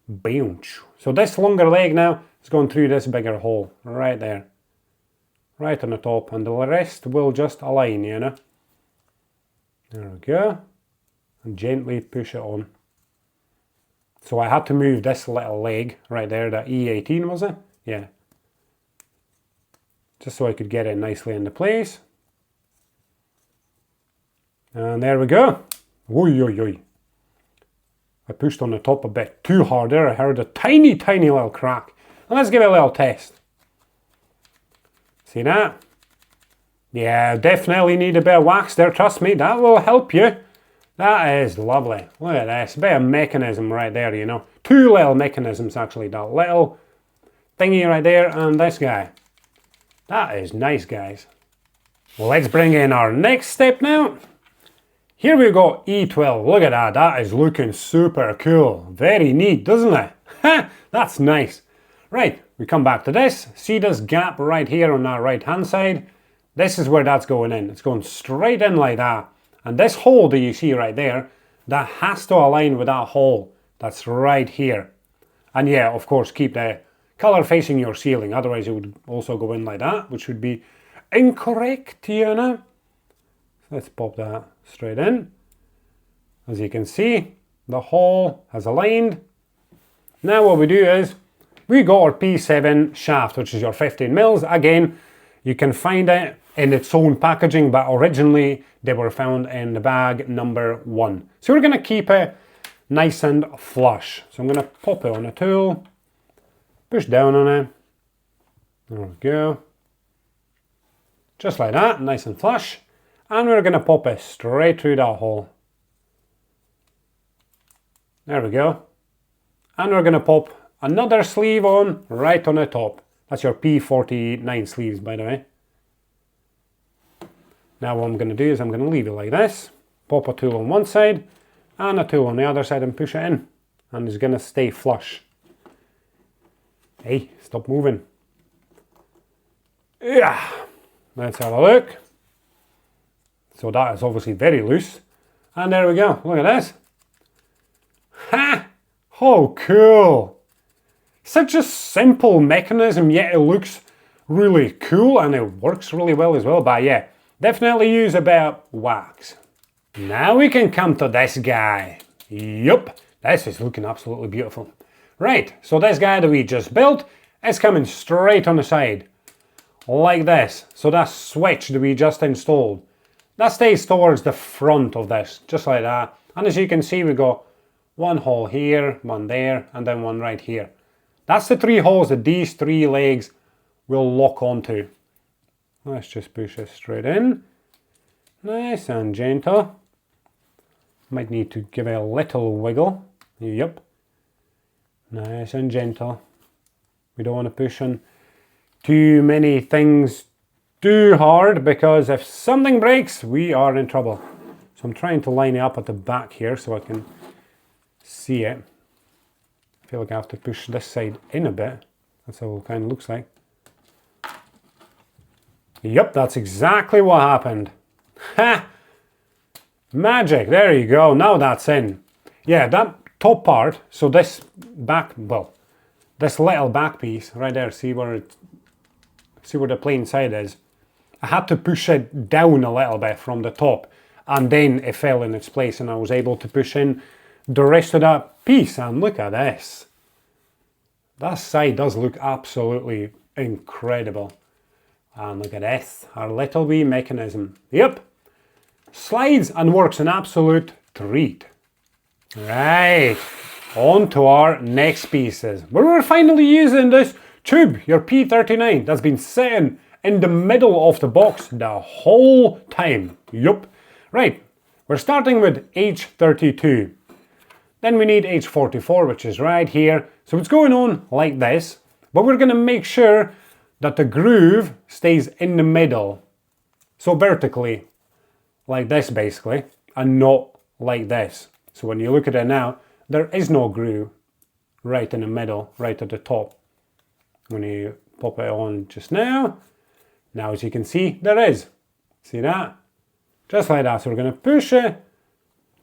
Boom. So this longer leg now is going through this bigger hole, right there. Right on the top, and the rest will just align, you know. There we go. And gently push it on. So I had to move this little leg right there, that E18 was it? Yeah. Just so I could get it nicely into place. And there we go. Oi, oi, oi. I pushed on the top a bit too hard there. I heard a tiny, tiny little crack. And let's give it a little test. See that? Yeah, definitely need a bit of wax there, trust me. That will help you. That is lovely. Look at this. A bit of mechanism right there, you know. Two little mechanisms, actually. That little thingy right there and this guy. That is nice, guys. Well, let's bring in our next step now. Here we go, E12. Look at that. That is looking super cool. Very neat, doesn't it? Ha! That's nice. Right, we come back to this. See this gap right here on that right hand side? This is where that's going in. It's going straight in like that. And this hole that you see right there, that has to align with that hole that's right here. And yeah, of course, keep the color facing your ceiling. Otherwise, it would also go in like that, which would be incorrect, you know? Let's pop that straight in. As you can see, the hole has aligned. Now what we do is, we got our P7 shaft, which is your 15 mils. Again, you can find it in its own packaging, but originally they were found in the bag number 1. So we're going to keep it nice and flush. So I'm going to pop it on a tool, push down on it. There we go. Just like that, nice and flush. And we're going to pop it straight through that hole. There we go. And we're going to pop another sleeve on right on the top. That's your P49 sleeves, by the way. Now what I'm going to do is I'm going to leave it like this. Pop a tool on one side and a tool on the other side and push it in. And it's going to stay flush. Hey, stop moving. Yeah. Let's have a look. So that is obviously very loose. And there we go. Look at this. Ha! Oh, cool. Such a simple mechanism, yet it looks really cool and it works really well as well. But yeah, definitely use a bit of wax. Now we can come to this guy. Yup, this is looking absolutely beautiful. Right, so this guy that we just built is coming straight on the side, like this. So that switch that we just installed, that stays towards the front of this, just like that. And as you can see, we got one hole here, one there, and then one right here. That's the 3 holes that these 3 legs will lock onto. Let's just push this straight in. Nice and gentle. Might need to give it a little wiggle. Yep. Nice and gentle. We don't want to push on too many things too hard, because if something breaks, we are in trouble. So I'm trying to line it up at the back here so I can see it. I feel like I have to push this side in a bit. That's how it kind of looks like. Yep, that's exactly what happened. Ha! Magic, there you go, now that's in. Yeah, that top part, so this back, well, this little back piece right there, see where the plain side is? I had to push it down a little bit from the top, and then it fell in its place and I was able to push in the rest of that piece. And look at this. That side does look absolutely incredible. And look at this, our little wee mechanism. Yep, slides and works an absolute treat. Right, on to our next pieces. We're finally using this tube, your P39, that's been sitting in the middle of the box the whole time. Yup. Right, we're starting with H32. Then we need H44, which is right here. So it's going on like this, but we're going to make sure that the groove stays in the middle. So vertically, like this basically, and not like this. So when you look at it now, there is no groove right in the middle, right at the top. When you pop it on just now as you can see, there is. See that? Just like that. So we're going to push it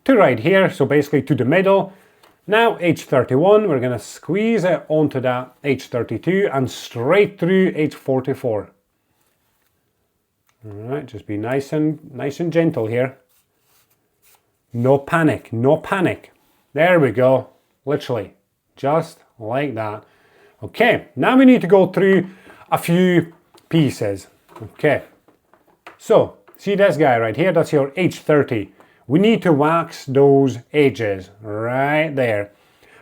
to right here, so basically to the middle. Now H31, we're going to squeeze it onto that H32 and straight through H44. Alright, just be nice and gentle here. No panic, no panic. There we go. Literally, just like that. Okay, now we need to go through a few pieces. Okay, so see this guy right here, that's your H30. We need to wax those edges right there.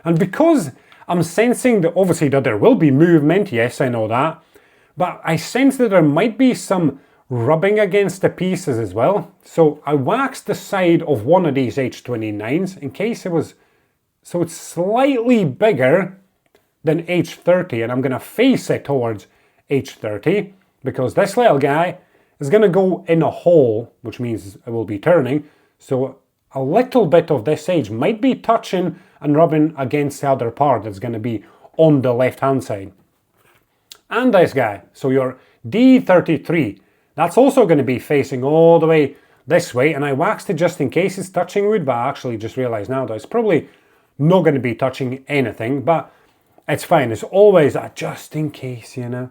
And because I'm sensing that obviously that there will be movement, yes, I know that, but I sense that there might be some rubbing against the pieces as well. So I waxed the side of one of these H29s in case it was, so it's slightly bigger than H30, and I'm going to face it towards H30 because this little guy is going to go in a hole, which means it will be turning. So a little bit of this edge might be touching and rubbing against the other part that's going to be on the left hand side. And this guy, so your D33, that's also going to be facing all the way this way, and I waxed it just in case it's touching wood, but I actually just realized now that it's probably not going to be touching anything, but it's fine. It's always a just in case, you know.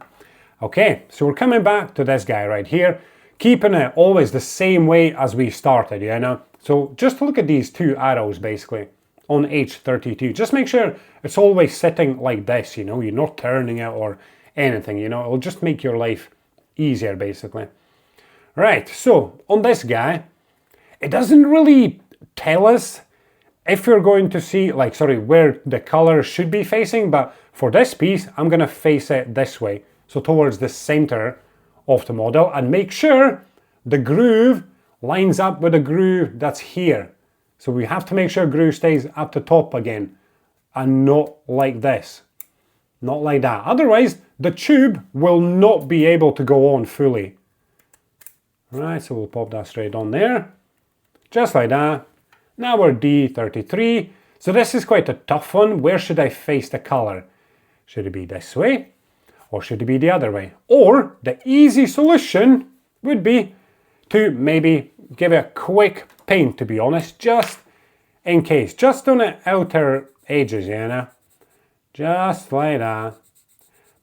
Okay, so we're coming back to this guy right here, keeping it always the same way as we started, you know. So just look at these two arrows basically on H32. Just make sure it's always sitting like this, you know. You're not turning it or anything, you know. It'll just make your life easier basically. Right, so on this guy, it doesn't really tell us if you're going to see, like, sorry, where the color should be facing, but for this piece, I'm going to face it this way. So towards the center of the model, and make sure the groove lines up with the groove that's here. So we have to make sure groove stays at the top again and not like this, not like that. Otherwise, the tube will not be able to go on fully. Right, so we'll pop that straight on there, just like that. Now we're D33. So this is quite a tough one. Where should I face the color? Should it be this way? Or should it be the other way? Or the easy solution would be to maybe give it a quick paint, to be honest, just in case. Just on the outer edges, you know. Just like that.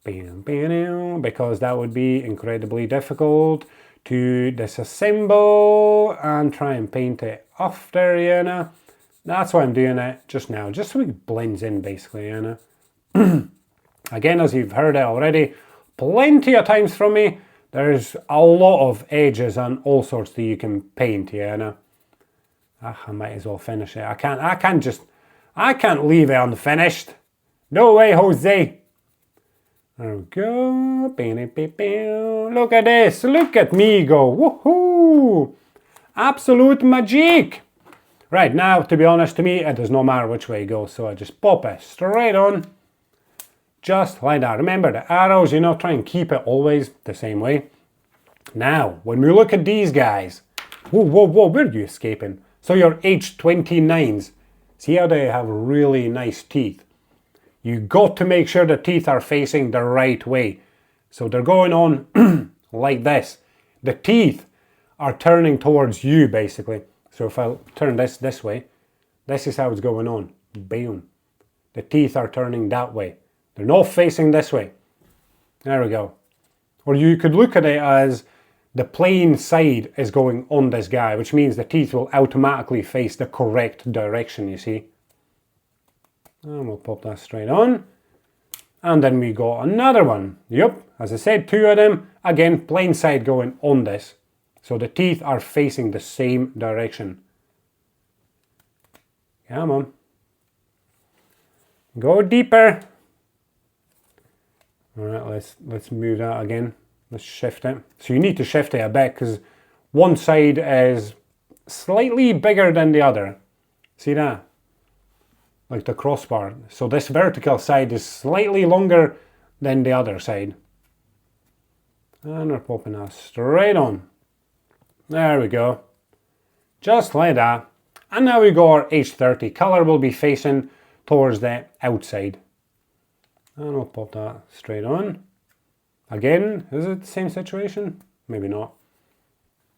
Because that would be incredibly difficult to disassemble and try and paint it after, you know. That's why I'm doing it just now, just so it blends in basically, you know. Again, as you've heard it already, plenty of times from me, there's a lot of edges and all sorts that you can paint, you know. I might as well finish it. I can't leave it unfinished. No way, Jose. There we go. Look at this. Look at me go. Woohoo! Absolute magic. Right, now, to be honest, to me, it does not matter which way it goes. So I just pop it straight on. Just like that. Remember the arrows, you know, try and keep it always the same way. Now, when we look at these guys. Whoa, whoa, whoa, where are you escaping? So your H29s. See how they have really nice teeth? You got to make sure the teeth are facing the right way. So they're going on like this. The teeth are turning towards you basically. So if I turn this way, this is how it's going on. Boom. The teeth are turning that way. They're not facing this way. There we go. Or you could look at it as the plain side is going on this guy, which means the teeth will automatically face the correct direction, you see. And we'll pop that straight on. And then we got another one. Yep, as I said, two of them. Again, plain side going on this. So the teeth are facing the same direction. Come on. Go deeper. Alright, let's move that again. Let's shift it. So you need to shift it a bit because one side is slightly bigger than the other. See that? Like the crossbar. So this vertical side is slightly longer than the other side. And we're popping that straight on. There we go. Just like that. And now we go our H30. Color will be facing towards the outside. And I'll pop that straight on. Again, is it the same situation? Maybe not.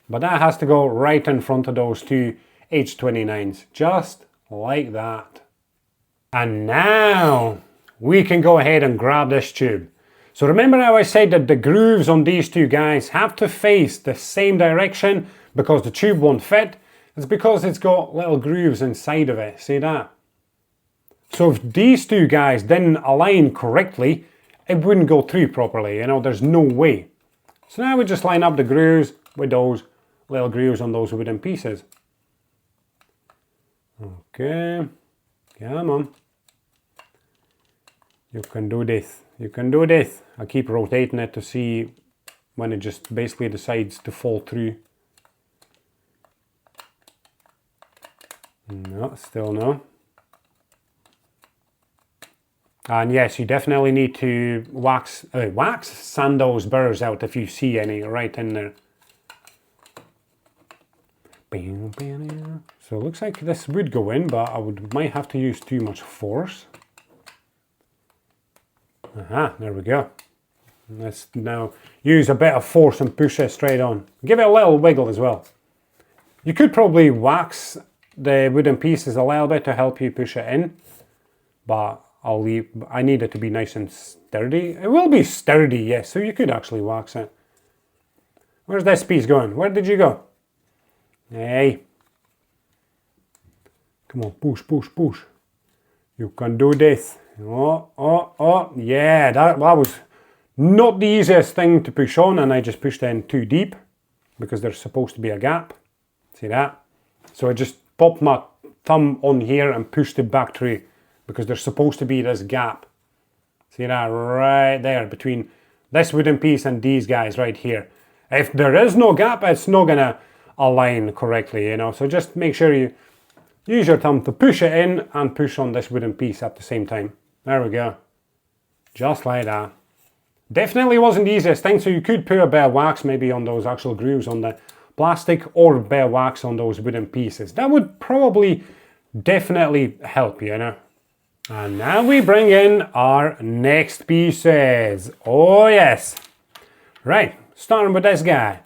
But that has to go right in front of those two H29s. Just like that. And now we can go ahead and grab this tube. So remember how I said that the grooves on these two guys have to face the same direction because the tube won't fit? It's because it's got little grooves inside of it. See that? So if these two guys didn't align correctly, it wouldn't go through properly, you know, there's no way. So now we just line up the grooves with those little grooves on those wooden pieces. Okay, come on. You can do this. You can do this. I keep rotating it to see when it just basically decides to fall through. No, still no. And yes, you definitely need to sand those burrs out if you see any right in there. So it looks like this would go in, but I might have to use too much force. Aha, there we go. Let's now use a bit of force and push it straight on. Give it a little wiggle as well. You could probably wax the wooden pieces a little bit to help you push it in, but I need it to be nice and sturdy. It will be sturdy, yes, so you could actually wax it. Where's this piece going? Where did you go? Hey. Come on, push, push, push. You can do this. Oh, yeah, that was not the easiest thing to push on, and I just pushed in too deep because there's supposed to be a gap. See that? So I just popped my thumb on here and pushed it back through because there's supposed to be this gap. See that right there between this wooden piece and these guys right here. If there is no gap, it's not gonna align correctly, you know, so just make sure you use your thumb to push it in and push on this wooden piece at the same time. There we go. Just like that. Definitely wasn't the easiest thing, so you could put a bit of wax maybe on those actual grooves on the plastic or a bit of wax on those wooden pieces. That would probably definitely help, you know. And now we bring in our next pieces. Oh yes. Right, starting with this guy.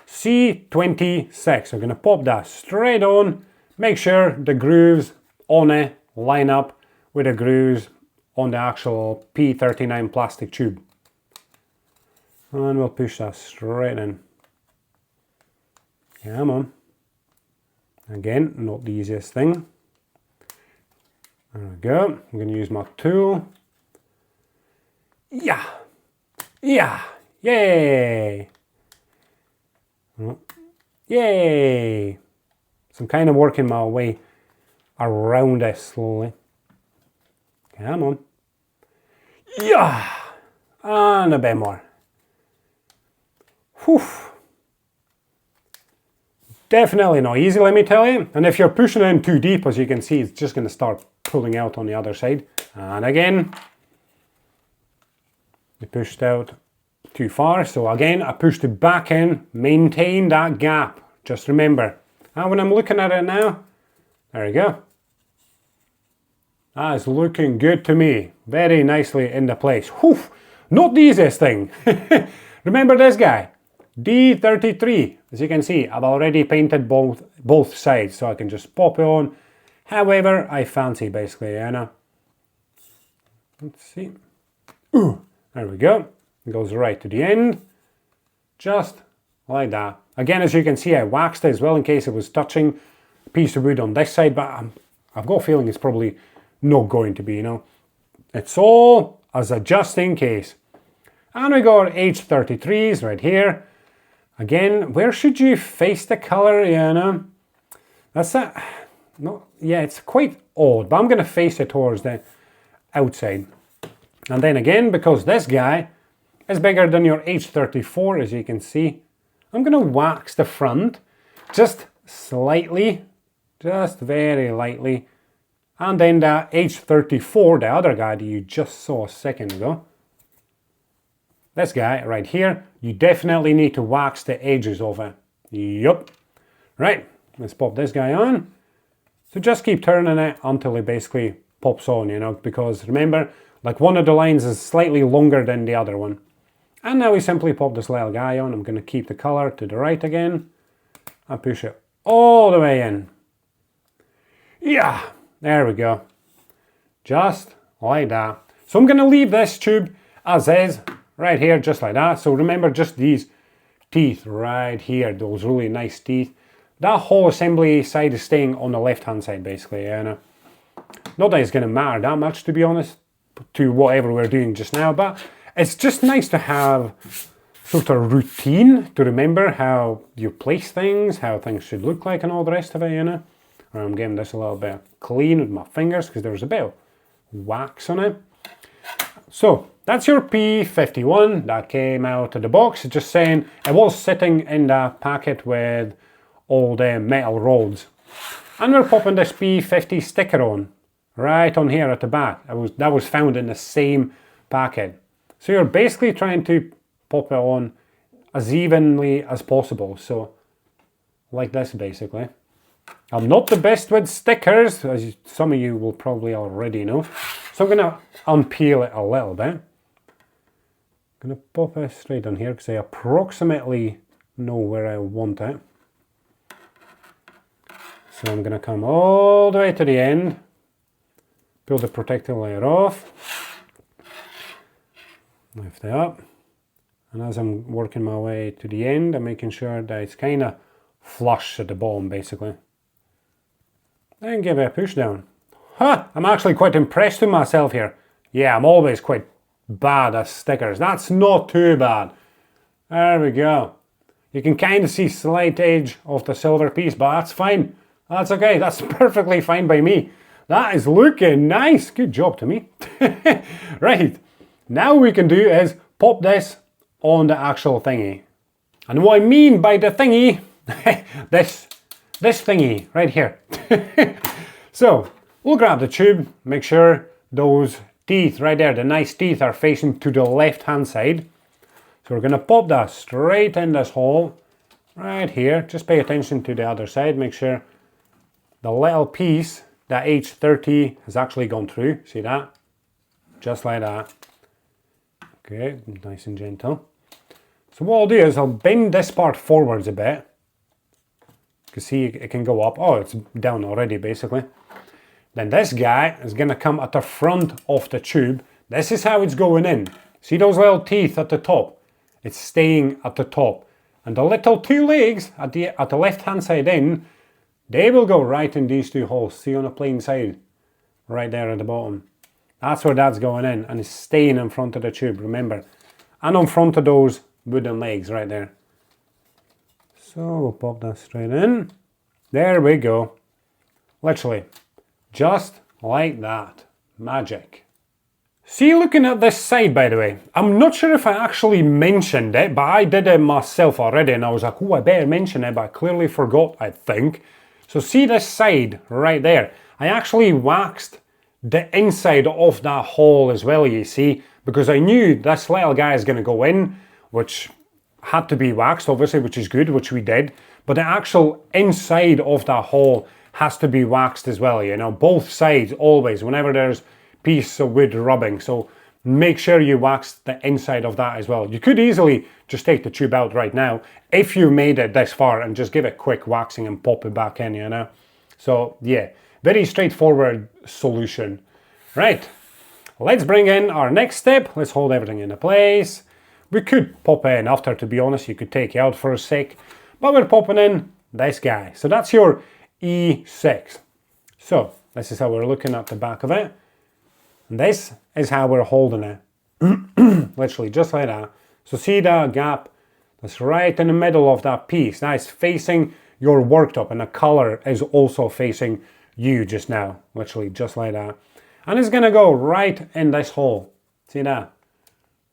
C26. We're going to pop that straight on. Make sure the grooves on it line up with the grooves on the actual P39 plastic tube. And we'll push that straight in. Come on. Again, not the easiest thing. There we go. I'm going to use my tool. Yeah. Yeah. Yay. Yay. So I'm kind of working my way around it slowly. Come on. Yeah. And a bit more. Whew. Definitely not easy, let me tell you. And if you're pushing in too deep, as you can see, it's just going to start pulling out on the other side. And again, you pushed out too far. So again, I pushed it back in, maintain that gap. Just remember. And when I'm looking at it now, there you go. That is looking good to me. Very nicely into place. Whew. Not the easiest thing. Remember this guy? D33. As you can see, I've already painted both sides, so I can just pop it on however I fancy, basically, you know. Let's see. Ooh, there we go. It goes right to the end. Just like that. Again, as you can see, I waxed it as well in case it was touching a piece of wood on this side, but I've got a feeling it's probably not going to be, you know. It's all as a just in case. And we got H33s right here. Again, where should you face the color, you know? That's it. No, yeah, it's quite odd, but I'm going to face it towards the outside. And then again, because this guy is bigger than your H34, as you can see, I'm going to wax the front just slightly, just very lightly. And then that H34, the other guy that you just saw a second ago, this guy right here, you definitely need to wax the edges of it. Yup. Right, let's pop this guy on. So just keep turning it until it basically pops on, you know, because remember, like one of the lines is slightly longer than the other one. And now we simply pop this little guy on. I'm going to keep the color to the right again and push it all the way in. Yeah, there we go. Just like that. So I'm going to leave this tube as is. Right here, just like that. So remember just these teeth right here, those really nice teeth. That whole assembly side is staying on the left-hand side, basically. Yeah, no. Not that it's going to matter that much, to be honest, to whatever we're doing just now, but it's just nice to have sort of routine to remember how you place things, how things should look like and all the rest of it, you know. I'm getting this a little bit clean with my fingers because there's a bit of wax on it. So that's your P51 that came out of the box. Just saying, it was sitting in that packet with all the metal rods. And we're popping this P50 sticker on, right on here at the back. That was found in the same packet. So you're basically trying to pop it on as evenly as possible. So like this, basically. I'm not the best with stickers, as some of you will probably already know. So I'm going to unpeel it a little bit. I'm going to pop it straight on here because I approximately know where I want it. So I'm going to come all the way to the end, pull the protective layer off, lift it up, and as I'm working my way to the end, I'm making sure that it's kind of flush at the bottom, basically. Then give it a push down. Huh, I'm actually quite impressed with myself here. Yeah, I'm always quite bad at stickers. That's not too bad. There we go. You can kind of see slight edge of the silver piece, but that's fine. That's okay. That's perfectly fine by me. That is looking nice. Good job to me. Right. Now what we can do is pop this on the actual thingy. And what I mean by the thingy, this thingy right here. So we'll grab the tube, make sure those teeth right there, the nice teeth, are facing to the left hand side. So we're going to pop that straight in this hole right here. Just pay attention to the other side, make sure the little piece, that H30, has actually gone through. See that? Just like that. Okay, nice and gentle. So what I'll do is I'll bend this part forwards a bit. You can see it can go up. Oh, it's down already, basically. Then this guy is going to come at the front of the tube. This is how it's going in. See those little teeth at the top? It's staying at the top. And the little two legs at the left hand side in, they will go right in these two holes. See on the plain side, right there at the bottom. That's where that's going in, and it's staying in front of the tube, remember. And on front of those wooden legs right there. So we'll pop that straight in. There we go. Literally, just like that. Magic. See, looking at this side, by the way, I'm not sure if I actually mentioned it, but I did it myself already, and I was like, oh, I better mention it, but I clearly forgot, I think. So see this side right there? I actually waxed the inside of that hole as well, you see, because I knew this little guy is going to go in, which had to be waxed, obviously, which is good, which we did. But the actual inside of that hole has to be waxed as well, you know, both sides, always, whenever there's piece of wood rubbing. So make sure you wax the inside of that as well. You could easily just take the tube out right now if you made it this far and just give it quick waxing and pop it back in, you know. So yeah, very straightforward solution. Right, let's bring in our next step. Let's hold everything into place. We could pop it in after, to be honest. You could take it out for a sec, but we're popping in this guy. So that's your E6. So this is how we're looking at the back of it. And this is how we're holding it. Literally just like that. So see that gap? That's right in the middle of that piece. That is facing your worktop, and the color is also facing you just now. Literally just like that. And it's gonna go right in this hole. See that?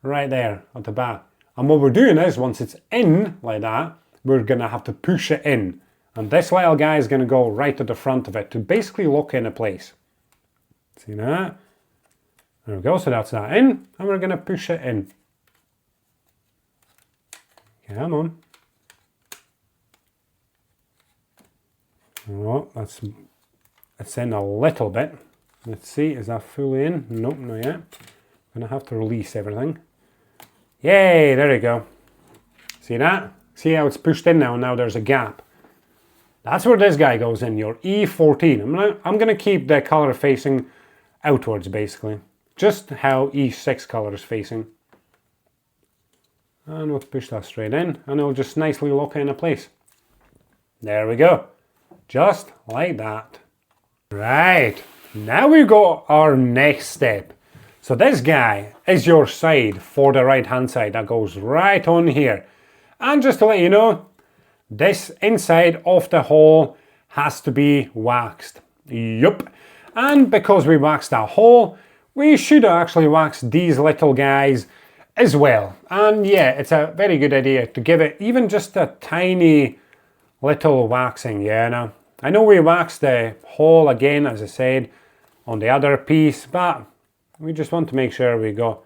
Right there at the back. And what we're doing is, once it's in like that, we're gonna have to push it in. And this little guy is gonna go right at the front of it to basically lock into place. See that? There we go, so that's that in, and we're gonna push it in. Come on. Oh, it's in a little bit. Let's see, is that fully in? Nope, not yet. I'm gonna have to release everything. Yay, there you go. See that? See how it's pushed in now, and now there's a gap. That's where this guy goes in, your E14. I'm gonna keep the color facing outwards, basically. Just how E6 color is facing. And we'll push that straight in, and it'll just nicely lock into place. There we go. Just like that. Right, now we've got our next step. So this guy is your side for the right hand side. That goes right on here. And just to let you know, this inside of the hole has to be waxed. Yup. And because we waxed that hole, we should actually wax these little guys as well. And yeah, it's a very good idea to give it even just a tiny little waxing, yeah. Now, I know we waxed the hole again, as I said, on the other piece, but we just want to make sure we got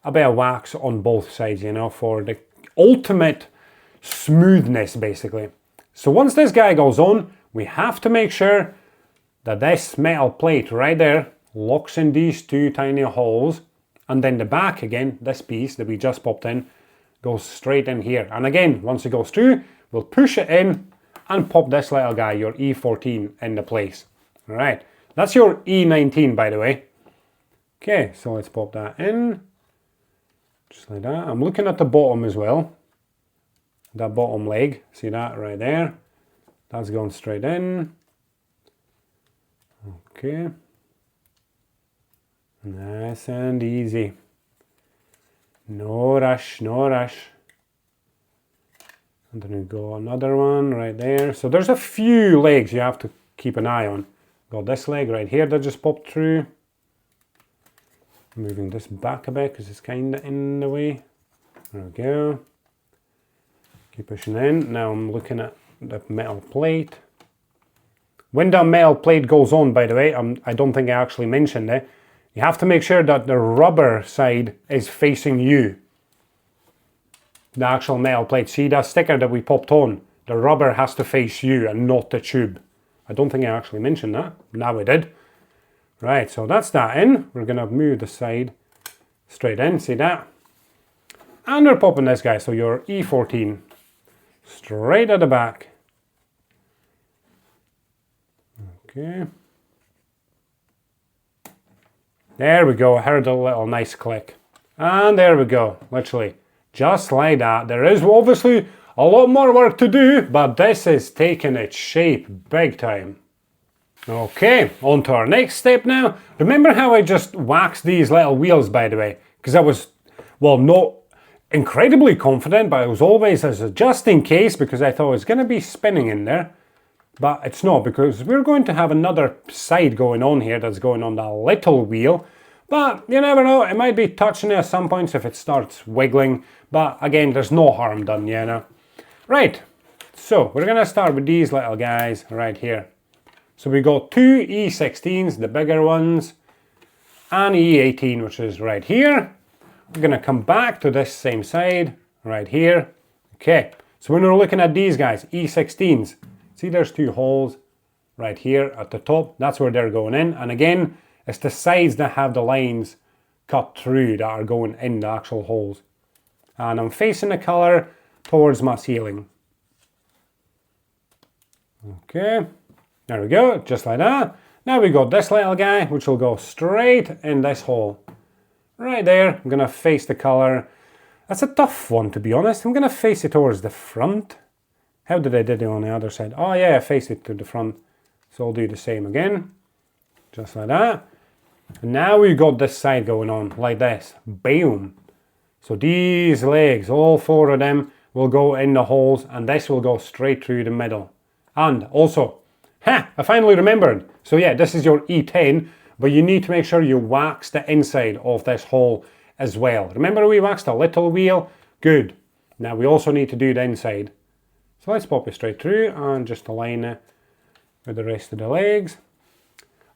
a bit of wax on both sides, you know, for the ultimate smoothness, basically. So once this guy goes on, we have to make sure that this metal plate right there locks in these two tiny holes, and then the back again, this piece that we just popped in, goes straight in here. And again, once it goes through, we'll push it in and pop this little guy, your E14, into place. All right, that's your E19, by the way. Okay, so let's pop that in, just like that. I'm looking at the bottom as well, that bottom leg, see that right there? That's going straight in. Okay. Nice and easy. No rush, no rush. And then we go another one right there. So there's a few legs you have to keep an eye on. Got this leg right here that just popped through. Moving this back a bit because it's kind of in the way. There we go. Keep pushing in. Now I'm looking at the metal plate. When that metal plate goes on, by the way, I don't think I actually mentioned it, you have to make sure that the rubber side is facing you. The actual metal plate. See that sticker that we popped on? The rubber has to face you and not the tube. I don't think I actually mentioned that. Now we did. Right, so that's that in. We're going to move the side straight in. See that? And we're popping this guy. So your E14 straight at the back. Okay. There we go. I heard a little nice click. And there we go. Literally. Just like that. There is obviously A lot more work to do, but this is taking its shape big time. Okay, on to our next step now. Remember how I just waxed these little wheels, by the way? Because I was, well, not incredibly confident, but it was always as a just in case, because I thought it was going to be spinning in there. But it's not, because we're going to have another side going on here that's going on the little wheel. But you never know, it might be touching it at some points if it starts wiggling. But again, there's no harm done, you know. Right, so we're going to start with these little guys right here. So we got two E16s, the bigger ones, and E18, which is right here. We're going to come back to this same side, right here. Okay, so when we're looking at these guys, E16s, see there's two holes right here at the top. That's where they're going in. And again, it's the sides that have the lines cut through that are going in the actual holes. And I'm facing the colour towards my ceiling. Okay, there we go, just like that. Now we got this little guy, which will go straight in this hole. Right there, I'm going to face the colour. That's a tough one, to be honest. I'm going to face it towards the front. How did I do it on the other side? Oh yeah, I faced it to the front. So I'll do the same again. Just like that. And now we've got this side going on, like this. Boom. So these legs, all four of them, will go in the holes, and this will go straight through the middle. And also, I finally remembered. So yeah, this is your E10, but you need to make sure you wax the inside of this hole as well. Remember we waxed a little wheel? Good. Now we also need to do the inside. So let's pop it straight through and just align it with the rest of the legs.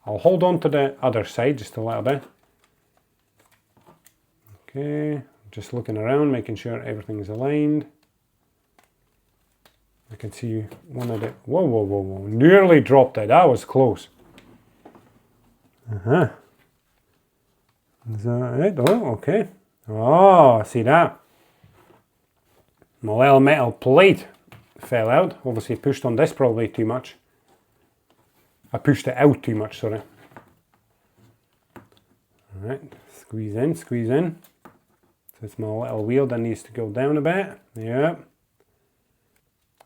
I'll hold on to the other side just a little bit. Okay, just looking around, making sure everything's aligned. I can see one of the, whoa, nearly dropped it, that was close. Is that it? Oh, okay. Oh, see that? My little metal plate fell out. Obviously pushed on this probably too much. I pushed it out too much, sorry. Alright, squeeze in. So it's my little wheel that needs to go down a bit. Yeah.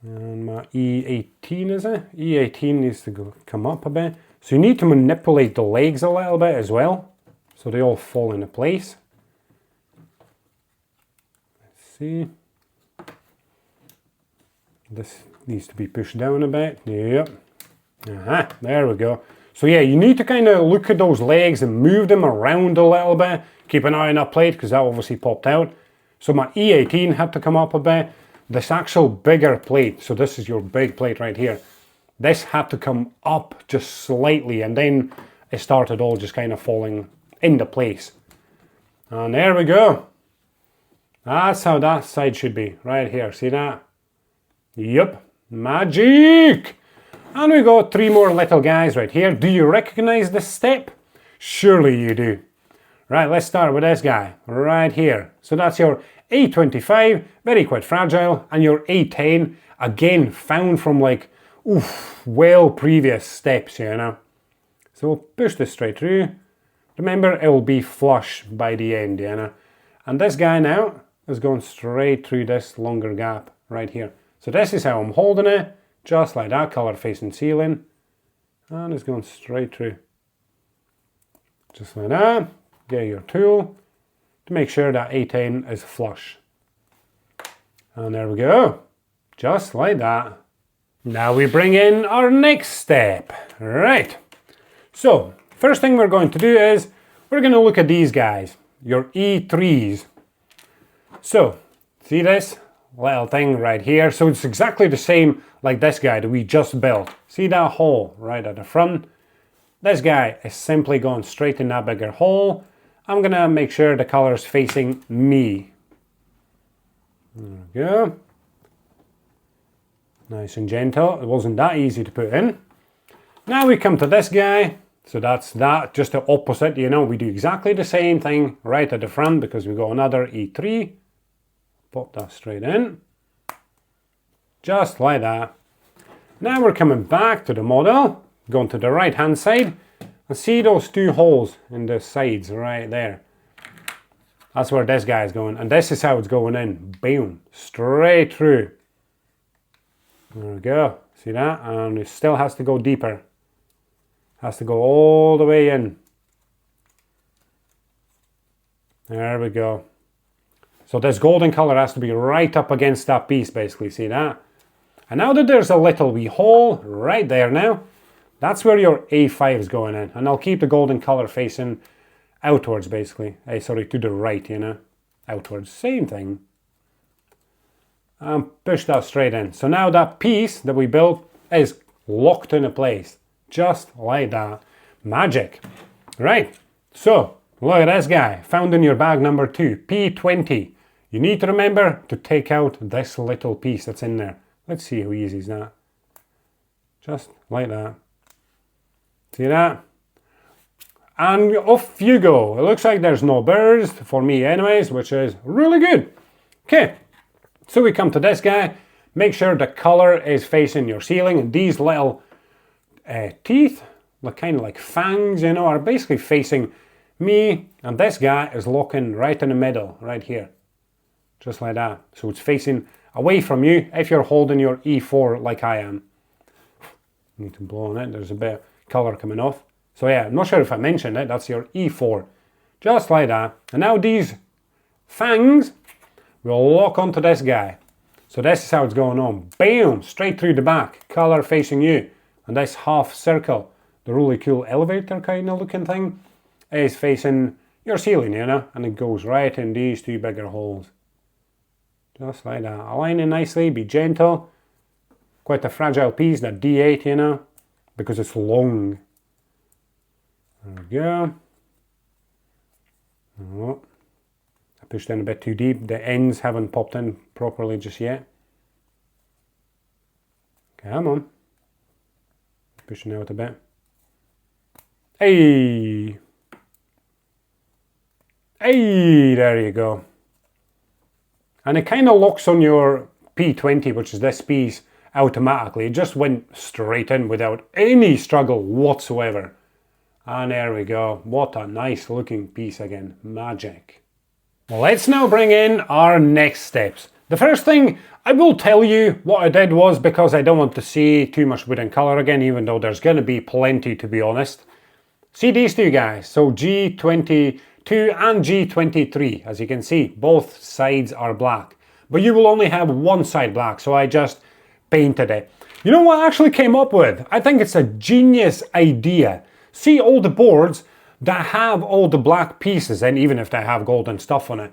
And my E18 is it? E18 needs to come up a bit. So you need to manipulate the legs a little bit as well, so they all fall into place. Let's see. This needs to be pushed down a bit. Yep. There we go. So yeah, you need to kind of look at those legs and move them around a little bit. Keep an eye on that plate because that obviously popped out. So my E18 had to come up a bit. This actual bigger plate, so this is your big plate right here. This had to come up just slightly, and then it started all just kind of falling into place. And there we go. That's how that side should be, right here. See that? Yep, magic! And we got three more little guys right here. Do you recognize this step? Surely you do. Right, let's start with this guy right here. So that's your A25, very quite fragile, and your A10, again, found from like, well previous steps, you know. So we'll push this straight through. Remember, it will be flush by the end, you know. And this guy now is going straight through this longer gap right here. So this is how I'm holding it, just like that, color facing ceiling. And it's going straight through. Just like that. Get your tool to make sure that A10 is flush. And there we go. Just like that. Now we bring in our next step. Right. So, first thing we're going to do is, we're going to look at these guys. Your E3s. So, see this little thing right here? So it's exactly the same like this guy that we just built. See that hole right at the front? This guy is simply going straight in that bigger hole. I'm going to make sure the color is facing me. There we go. Nice and gentle. It wasn't that easy to put in. Now we come to this guy. So that's that, just the opposite, you know. We do exactly the same thing right at the front because we got another E3. Pop that straight in. Just like that. Now we're coming back to the model. Going to the right hand side. And see those two holes in the sides right there. That's where this guy is going. And this is how it's going in. Boom. Straight through. There we go. See that? And it still has to go deeper. Has to go all the way in. There we go. So this golden color has to be right up against that piece, basically. See that? And now that there's a little wee hole right there now, that's where your A5 is going in. And I'll keep the golden color facing outwards, basically. Sorry, to the right, you know. Outwards. Same thing. And push that straight in. So now that piece that we built is locked into place. Just like that. Magic. Right. So, look at this guy. Found in your bag number 2. P20. You need to remember to take out this little piece that's in there. Let's see how easy is that. Just like that. See that? And off you go. It looks like there's no burrs, for me anyways, which is really good. Okay, so we come to this guy. Make sure the color is facing your ceiling. And these little teeth, look kind of like fangs, you know, are basically facing me. And this guy is looking right in the middle, right here. Just like that. So it's facing away from you if you're holding your E4 like I am. Need to blow on it. There's a bit of color coming off. So yeah, I'm not sure if I mentioned it. That's your E4. Just like that. And now these fangs will lock onto this guy. So this is how it's going on. Bam! Straight through the back. Color facing you. And this half circle, the really cool elevator kind of looking thing, is facing your ceiling, you know. And it goes right in these 2 bigger holes. Just like that. Align it nicely, be gentle. Quite a fragile piece, that D8, you know, because it's long. There we go. Oh, I pushed in a bit too deep. The ends haven't popped in properly just yet. Come on. Pushing out a bit. Hey! Hey, there you go. And it kind of locks on your P20, which is this piece, automatically. It just went straight in without any struggle whatsoever. And there we go. What a nice looking piece again. Magic. Well, let's now bring in our next steps. The first thing I will tell you what I did was, because I don't want to see too much wood and color again, even though there's going to be plenty, to be honest. See these 2 guys. So G22 and G23, as you can see, both sides are black. But you will only have one side black, so I just painted it. You know what I actually came up with? I think it's a genius idea. See all the boards that have all the black pieces, and even if they have golden stuff on it,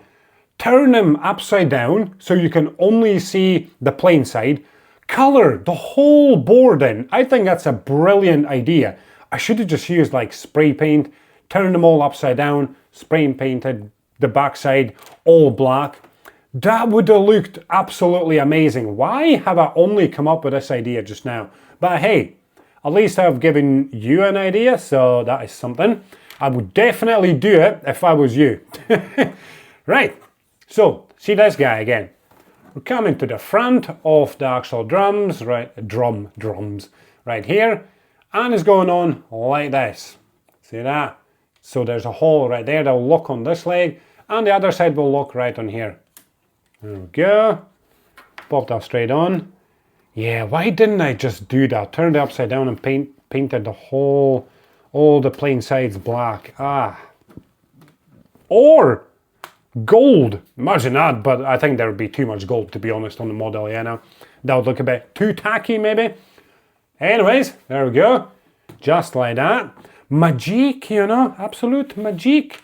turn them upside down so you can only see the plain side. Color the whole board in. I think that's a brilliant idea. I should have just used like spray paint, turn them all upside down, spray painted the backside all black. That would have looked absolutely amazing. Why have I only come up with this idea just now? But hey, at least I've given you an idea, so that is something. I would definitely do it if I was you. Right, so see this guy again. We're coming to the front of the actual drums, right? Drums, right here. And it's going on like this. See that? So there's a hole right there that will lock on this leg, and the other side will lock right on here. There we go. Pop that straight on. Yeah, why didn't I just do that? Turn it upside down and painted the whole, all the plain sides black. Or gold. Imagine that, but I think there would be too much gold, to be honest, on the model, you know. That would look a bit too tacky, maybe. Anyways, there we go. Just like that. Magic, you know, absolute magic.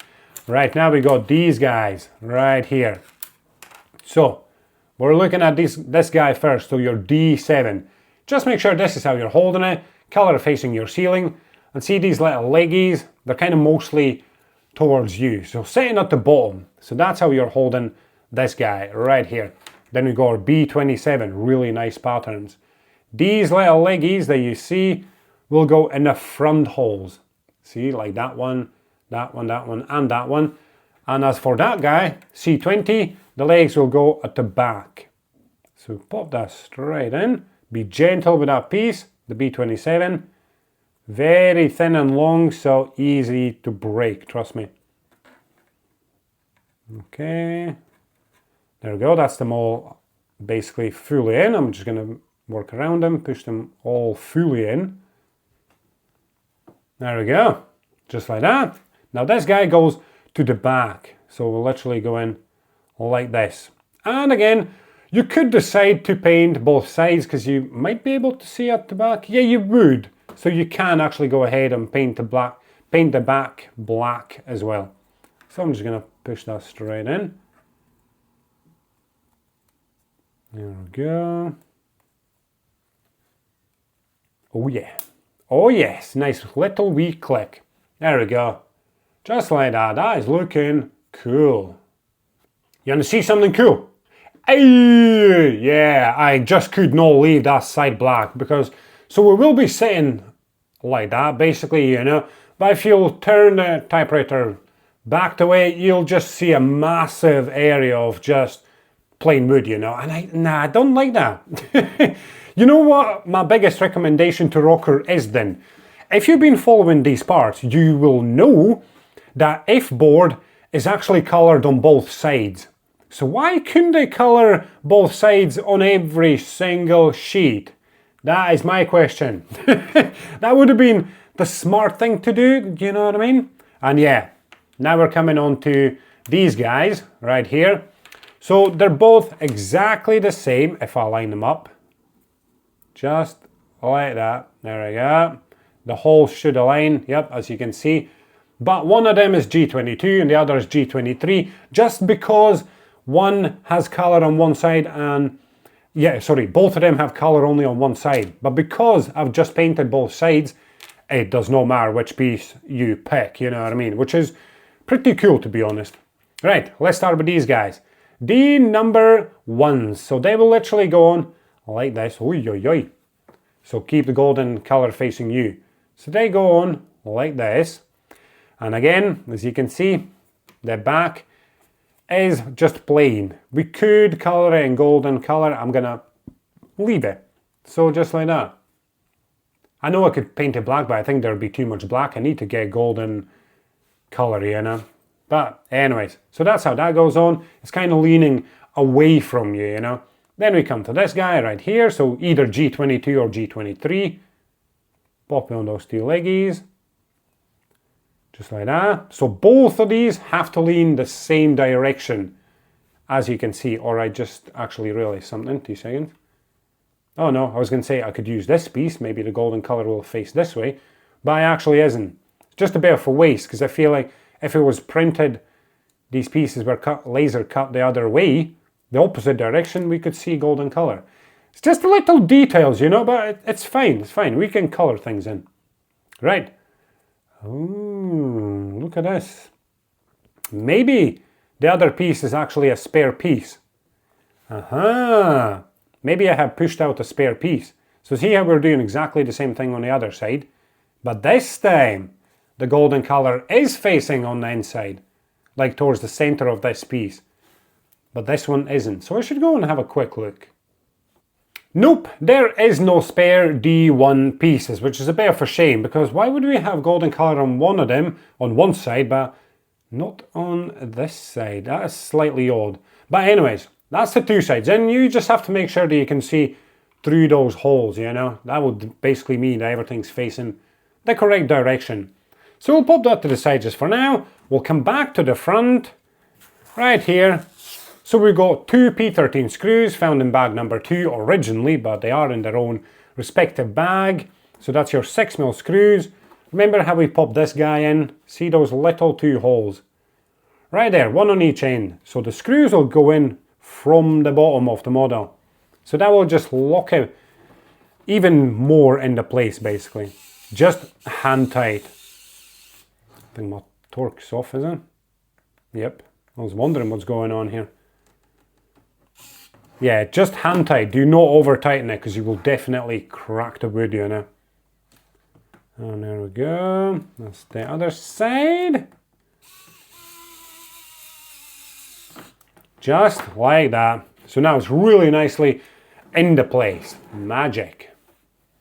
Right, now we got these guys right here. So, we're looking at this guy first, so your D7. Just make sure this is how you're holding it, color facing your ceiling, and see these little leggies, they're kind of mostly towards you. So sitting at the bottom, so that's how you're holding this guy right here. Then we got our B27, really nice patterns. These little leggies that you see will go in the front holes. See, like that one, that one, that one, and that one. And as for that guy, C20, the legs will go at the back. So pop that straight in. Be gentle with that piece, the B27. Very thin and long, so easy to break, trust me. Okay. There we go, that's them all basically fully in. I'm just going to work around them, push them all fully in. There we go, just like that. Now this guy goes to the back, so we'll literally go in like this. And again, you could decide to paint both sides because you might be able to see at the back. Yeah, you would. So you can actually go ahead and paint the back black as well. So I'm just going to push that straight in. There we go. Oh yeah. Oh yes, nice little wee click. There we go. Just like that. That is looking cool. You want to see something cool? Hey, yeah, I just could not leave that side black because, so we will be sitting like that basically, you know, but if you'll turn the typewriter back the way, you'll just see a massive area of just plain wood, you know, and I don't like that. You know what my biggest recommendation to ROKR is then? If you've been following these parts, you will know that F-board is actually coloured on both sides. So why couldn't they colour both sides on every single sheet? That is my question. That would have been the smart thing to do, you know what I mean? And yeah, now we're coming on to these guys right here. So they're both exactly the same if I line them up. Just like that. There we go. The holes should align, yep, as you can see. But one of them is G22 and the other is G23, just because one has colour on one side and, yeah, sorry, both of them have colour only on one side. But because I've just painted both sides, it does not matter which piece you pick, you know what I mean? Which is pretty cool, to be honest. Right, let's start with these guys. The number ones. So they will literally go on like this. Oy, oy, oy. So keep the golden colour facing you. So they go on like this. And again, as you can see, the back is just plain. We could colour it in golden colour. I'm going to leave it. So just like that. I know I could paint it black, but I think there would be too much black. I need to get golden colour, you know. But anyways, so that's how that goes on. It's kind of leaning away from you, you know. Then we come to this guy right here. So either G22 or G23. Pop on those two leggies. Just like that. So both of these have to lean the same direction, as you can see. Or I just actually realized something. 2 seconds. Oh no, I was going to say I could use this piece. Maybe the golden colour will face this way. But it actually isn't. It's just a bit of a waste, because I feel like if it was printed, these pieces were laser cut the other way, the opposite direction, we could see golden colour. It's just the little details, you know, but it's fine. It's fine. We can colour things in. Right. Ooh, look at this. Maybe the other piece is actually a spare piece. Aha. Maybe I have pushed out a spare piece. So see how we're doing exactly the same thing on the other side. But this time, the golden colour is facing on the inside, like towards the centre of this piece. But this one isn't. So I should go and have a quick look. Nope, there is no spare D1 pieces, which is a bit of a shame, because why would we have golden colour on one of them, on one side, but not on this side? That is slightly odd. But anyways, that's the two sides, and you just have to make sure that you can see through those holes, you know? That would basically mean that everything's facing the correct direction. So we'll pop that to the side just for now. We'll come back to the front, right here. So we've got two P13 screws found in bag number 2 originally, but they are in their own respective bag. So that's your 6mm screws. Remember how we popped this guy in? See those little 2 holes? Right there, one on each end. So the screws will go in from the bottom of the model. So that will just lock it even more into place, basically. Just hand tight. I think my torque's off, is it? Yep, I was wondering what's going on here. Yeah, just hand tight. Do not over tighten it, because you will definitely crack the wood, you know. And there we go. That's the other side. Just like that. So now it's really nicely into place. Magic.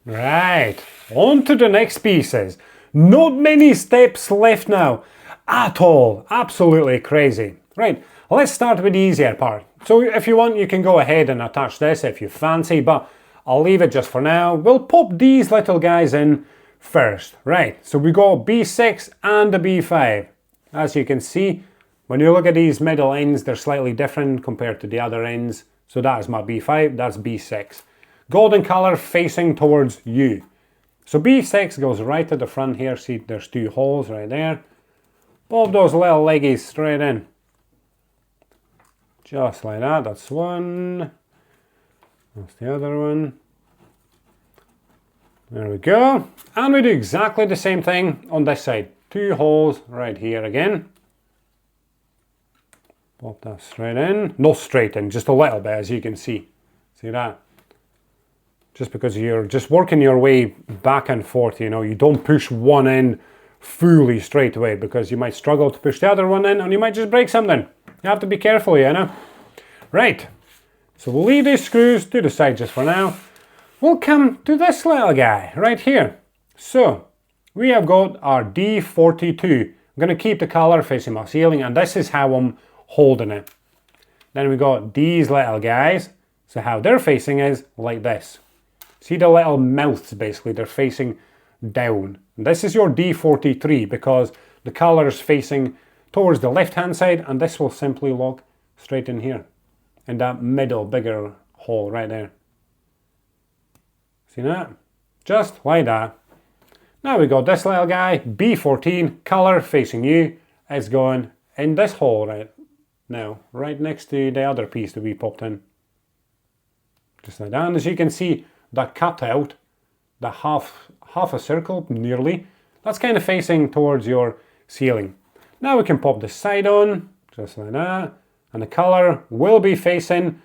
Right, on to the next pieces. Not many steps left now at all. Absolutely crazy. Right, let's start with the easier part. So if you want, you can go ahead and attach this if you fancy, but I'll leave it just for now. We'll pop these little guys in first. Right, so we got B6 and a B5. As you can see, when you look at these middle ends, they're slightly different compared to the other ends. So that is my B5, that's B6. Golden color facing towards you. So B6 goes right at the front here. See, there's two holes right there. Pop those little leggies straight in. Just like that, that's one. That's the other one. There we go. And we do exactly the same thing on this side. Two holes right here again. Pop that straight in. Not straight in, just a little bit, as you can see. See that? Just because you're just working your way back and forth, you know, you don't push one in fully straight away because you might struggle to push the other one in and you might just break something. You have to be careful, you know. Right, so we'll leave these screws to the side just for now. We'll come to this little guy right here. So we have got our D42. I'm going to keep the color facing my ceiling, and this is how I'm holding it. Then we got these little guys. So how they're facing is like this. See the little mouths, basically, they're facing down. And this is your D43 because the color is facing towards the left hand side, and this will simply lock straight in here. In that middle bigger hole right there. See that? Just like that. Now we got this little guy, B14, color facing you. It's going in this hole right now, right next to the other piece that we popped in. Just like that. And as you can see, that cutout, the half a circle nearly, that's kind of facing towards your ceiling. Now we can pop the side on, just like that. And the color will be facing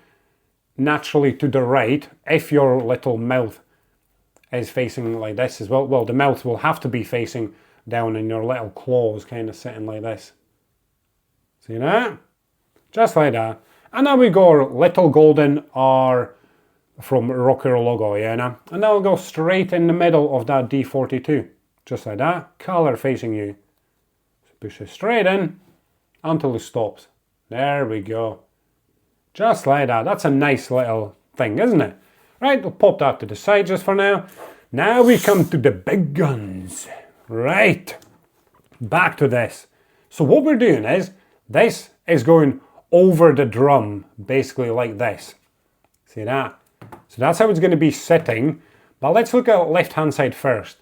naturally to the right if your little mouth is facing like this as well. Well, the mouth will have to be facing down and your little claws kind of sitting like this. See that? Just like that. And now we go our little golden R from ROKR logo, yeah, now. And that'll go straight in the middle of that D42. Just like that. Color facing you. So push it straight in until it stops. There we go. Just like that. That's a nice little thing, isn't it? Right, we'll pop that to the side just for now. Now we come to the big guns. Right. Back to this. So what we're doing is, this is going over the drum, basically like this. See that? So that's how it's going to be sitting. But let's look at left hand side first.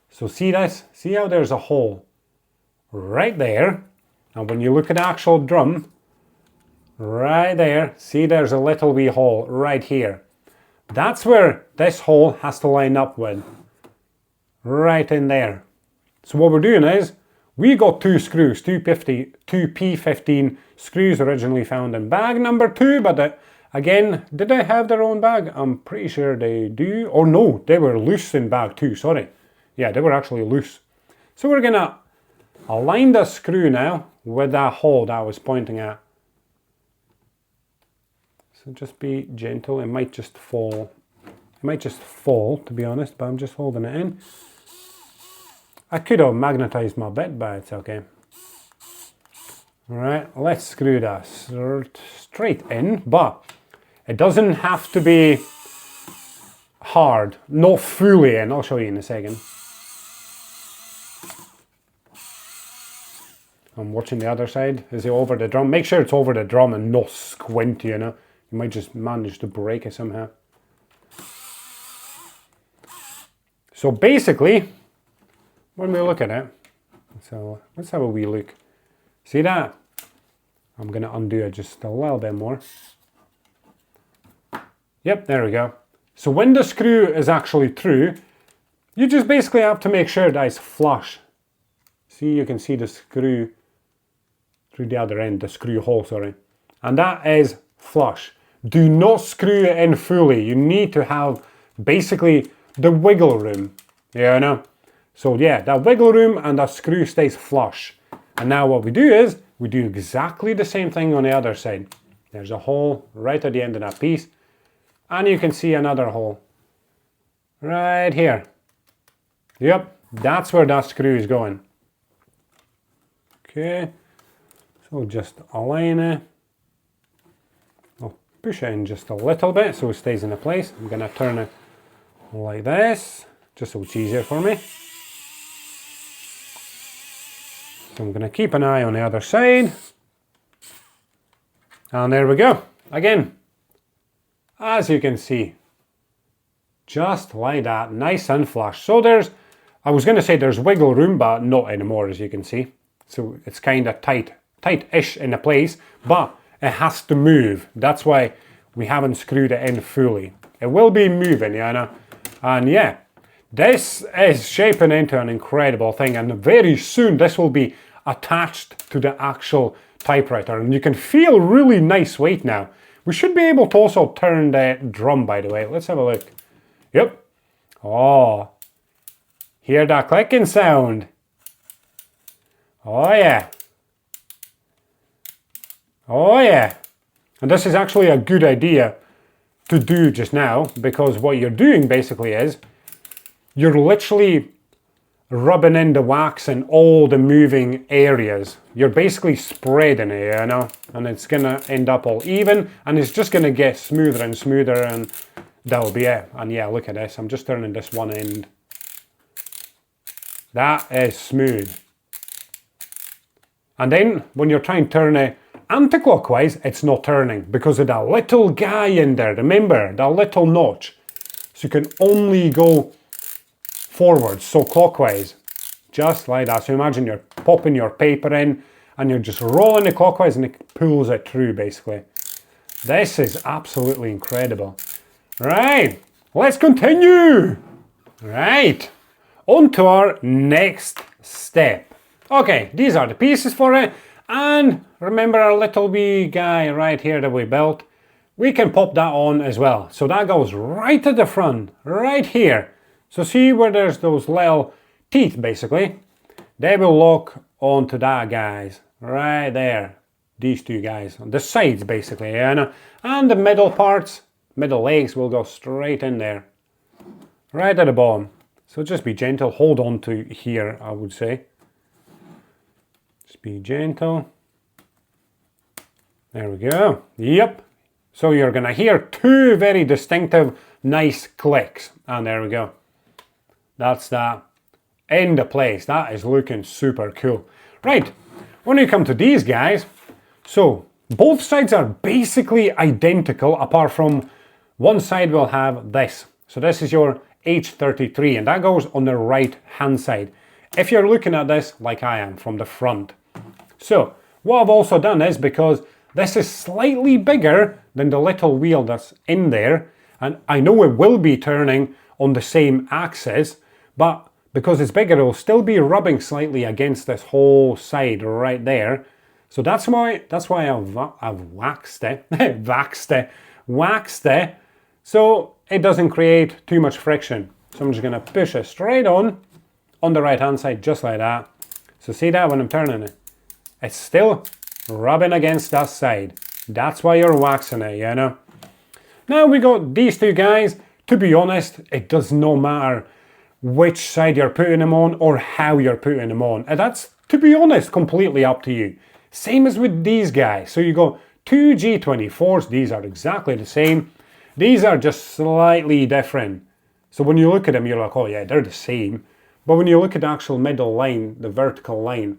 So see this? See how there's a hole right there? And when you look at the actual drum, right there, see there's a little wee hole right here. That's where this hole has to line up with. Right in there. So what we're doing is, we got two screws, two P15 screws originally found in bag number 2, but again, did they have their own bag? I'm pretty sure they do. Or no, they were loose in bag 2, sorry. Yeah, they were actually loose. So we're gonna align the screw now with that hole that I was pointing at. So just be gentle, it might just fall. It might just fall, to be honest, but I'm just holding it in. I could have magnetized my bit, but it's okay. Alright, let's screw that straight in, but it doesn't have to be hard, not fully in. I'll show you in a second. I'm watching the other side. Is it over the drum? Make sure it's over the drum and not squint, you know. You might just manage to break it somehow. So basically, when we look at it, so let's have a wee look. See that? I'm going to undo it just a little bit more. Yep, there we go. So when the screw is actually through, you just basically have to make sure that it's flush. See, you can see the screw through the other end, the screw hole, sorry. And that is flush. Do not screw it in fully. You need to have basically the wiggle room. Yeah, I know. So yeah, that wiggle room and that screw stays flush. And now what we do is, we do exactly the same thing on the other side. There's a hole right at the end of that piece. And you can see another hole right here. Yep, that's where that screw is going. Okay, so just align it. I'll push it in just a little bit so it stays in place. I'm going to turn it like this, just so it's easier for me. So I'm going to keep an eye on the other side. And there we go. Again, as you can see, just like that, nice and flush. So I was going to say there's wiggle room, but not anymore, as you can see. So it's kind of tight-ish in a place, but it has to move. That's why we haven't screwed it in fully. It will be moving, you know. And yeah, this is shaping into an incredible thing, and very soon this will be attached to the actual typewriter, and you can feel really nice weight now. We should be able to also turn the drum, by the way. Let's have a look. Yep. Oh, hear that clicking sound? Oh yeah. Oh yeah. And this is actually a good idea to do just now, because what you're doing basically is you're literally rubbing in the wax in all the moving areas. You're basically spreading it, you know, and it's gonna end up all even, and it's just gonna get smoother and smoother, and that'll be it. And yeah, look at this. I'm just turning this one end. That is smooth. And then when you're trying to turn it anti-clockwise, it's not turning because of that little guy in there. Remember, that little notch. So you can only go forwards, so clockwise, just like that. So imagine you're popping your paper in and you're just rolling it clockwise and it pulls it through, basically. This is absolutely incredible. Right, let's continue. Right, on to our next step. Okay, these are the pieces for it. And remember our little wee guy right here that we built? We can pop that on as well. So that goes right at the front, right here. So see where there's those little teeth, basically? They will lock onto that, guys. Right there. These two guys. On the sides, basically. Yeah? And the middle parts, middle legs will go straight in there. Right at the bottom. So just be gentle. Hold on to here, I would say. Just be gentle. There we go. Yep. So you're going to hear two very distinctive, nice clicks. And there we go. That's that. Into place. That is looking super cool. Right. When you come to these guys, so both sides are basically identical, apart from one side will have this. So this is your H33, and that goes on the right hand side. If you're looking at this like I am from the front. So what I've also done is, because this is slightly bigger than the little wheel that's in there, and I know it will be turning on the same axis, but because it's bigger, it will still be rubbing slightly against this whole side right there. So that's why I've waxed it, waxed it, so it doesn't create too much friction. So I'm just gonna push it straight on the right hand side, just like that. So see that when I'm turning it? It's still rubbing against that side. That's why you're waxing it, you know? Now we got these two guys. To be honest, it does not matter which side you're putting them on or how you're putting them on. And that's, to be honest, completely up to you. Same as with these guys. So you got two G24s. These are exactly the same. These are just slightly different. So when you look at them, you're like, oh yeah, they're the same. But when you look at the actual middle line, the vertical line,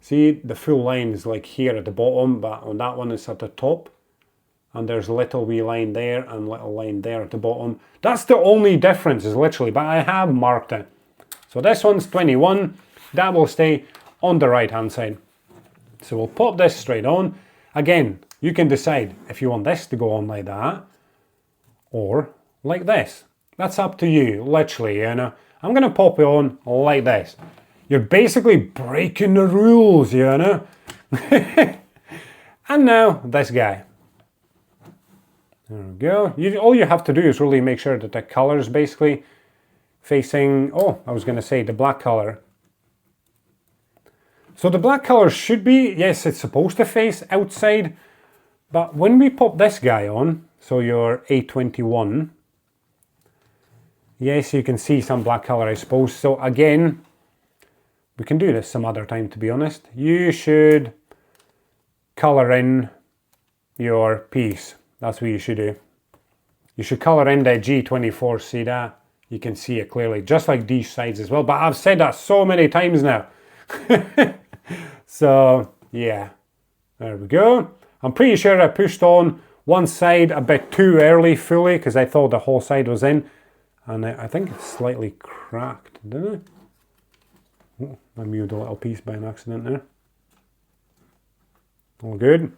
see, the full line is like here at the bottom, but on that one it's at the top. And there's a little wee line there and little line there at the bottom. That's the only difference, is literally, but I have marked it. So this one's 21. That will stay on the right hand side. So we'll pop this straight on. Again, you can decide if you want this to go on like that or like this. That's up to you, literally, you know. I'm going to pop it on like this. You're basically breaking the rules, you know. And now this guy. There we go. All you have to do is really make sure that the color is basically facing, oh, I was going to say the black color. So the black color should be, yes, it's supposed to face outside, but when we pop this guy on, so your A21, yes, you can see some black color, I suppose. So again, we can do this some other time, to be honest. You should color in your piece. That's what you should do. You should colour in the G24, see that? You can see it clearly, just like these sides as well. But I've said that so many times now. So, yeah. There we go. I'm pretty sure I pushed on one side a bit too early fully because I thought the whole side was in. And I think it's slightly cracked, didn't I? Oh, I moved a little piece by an accident there. All good.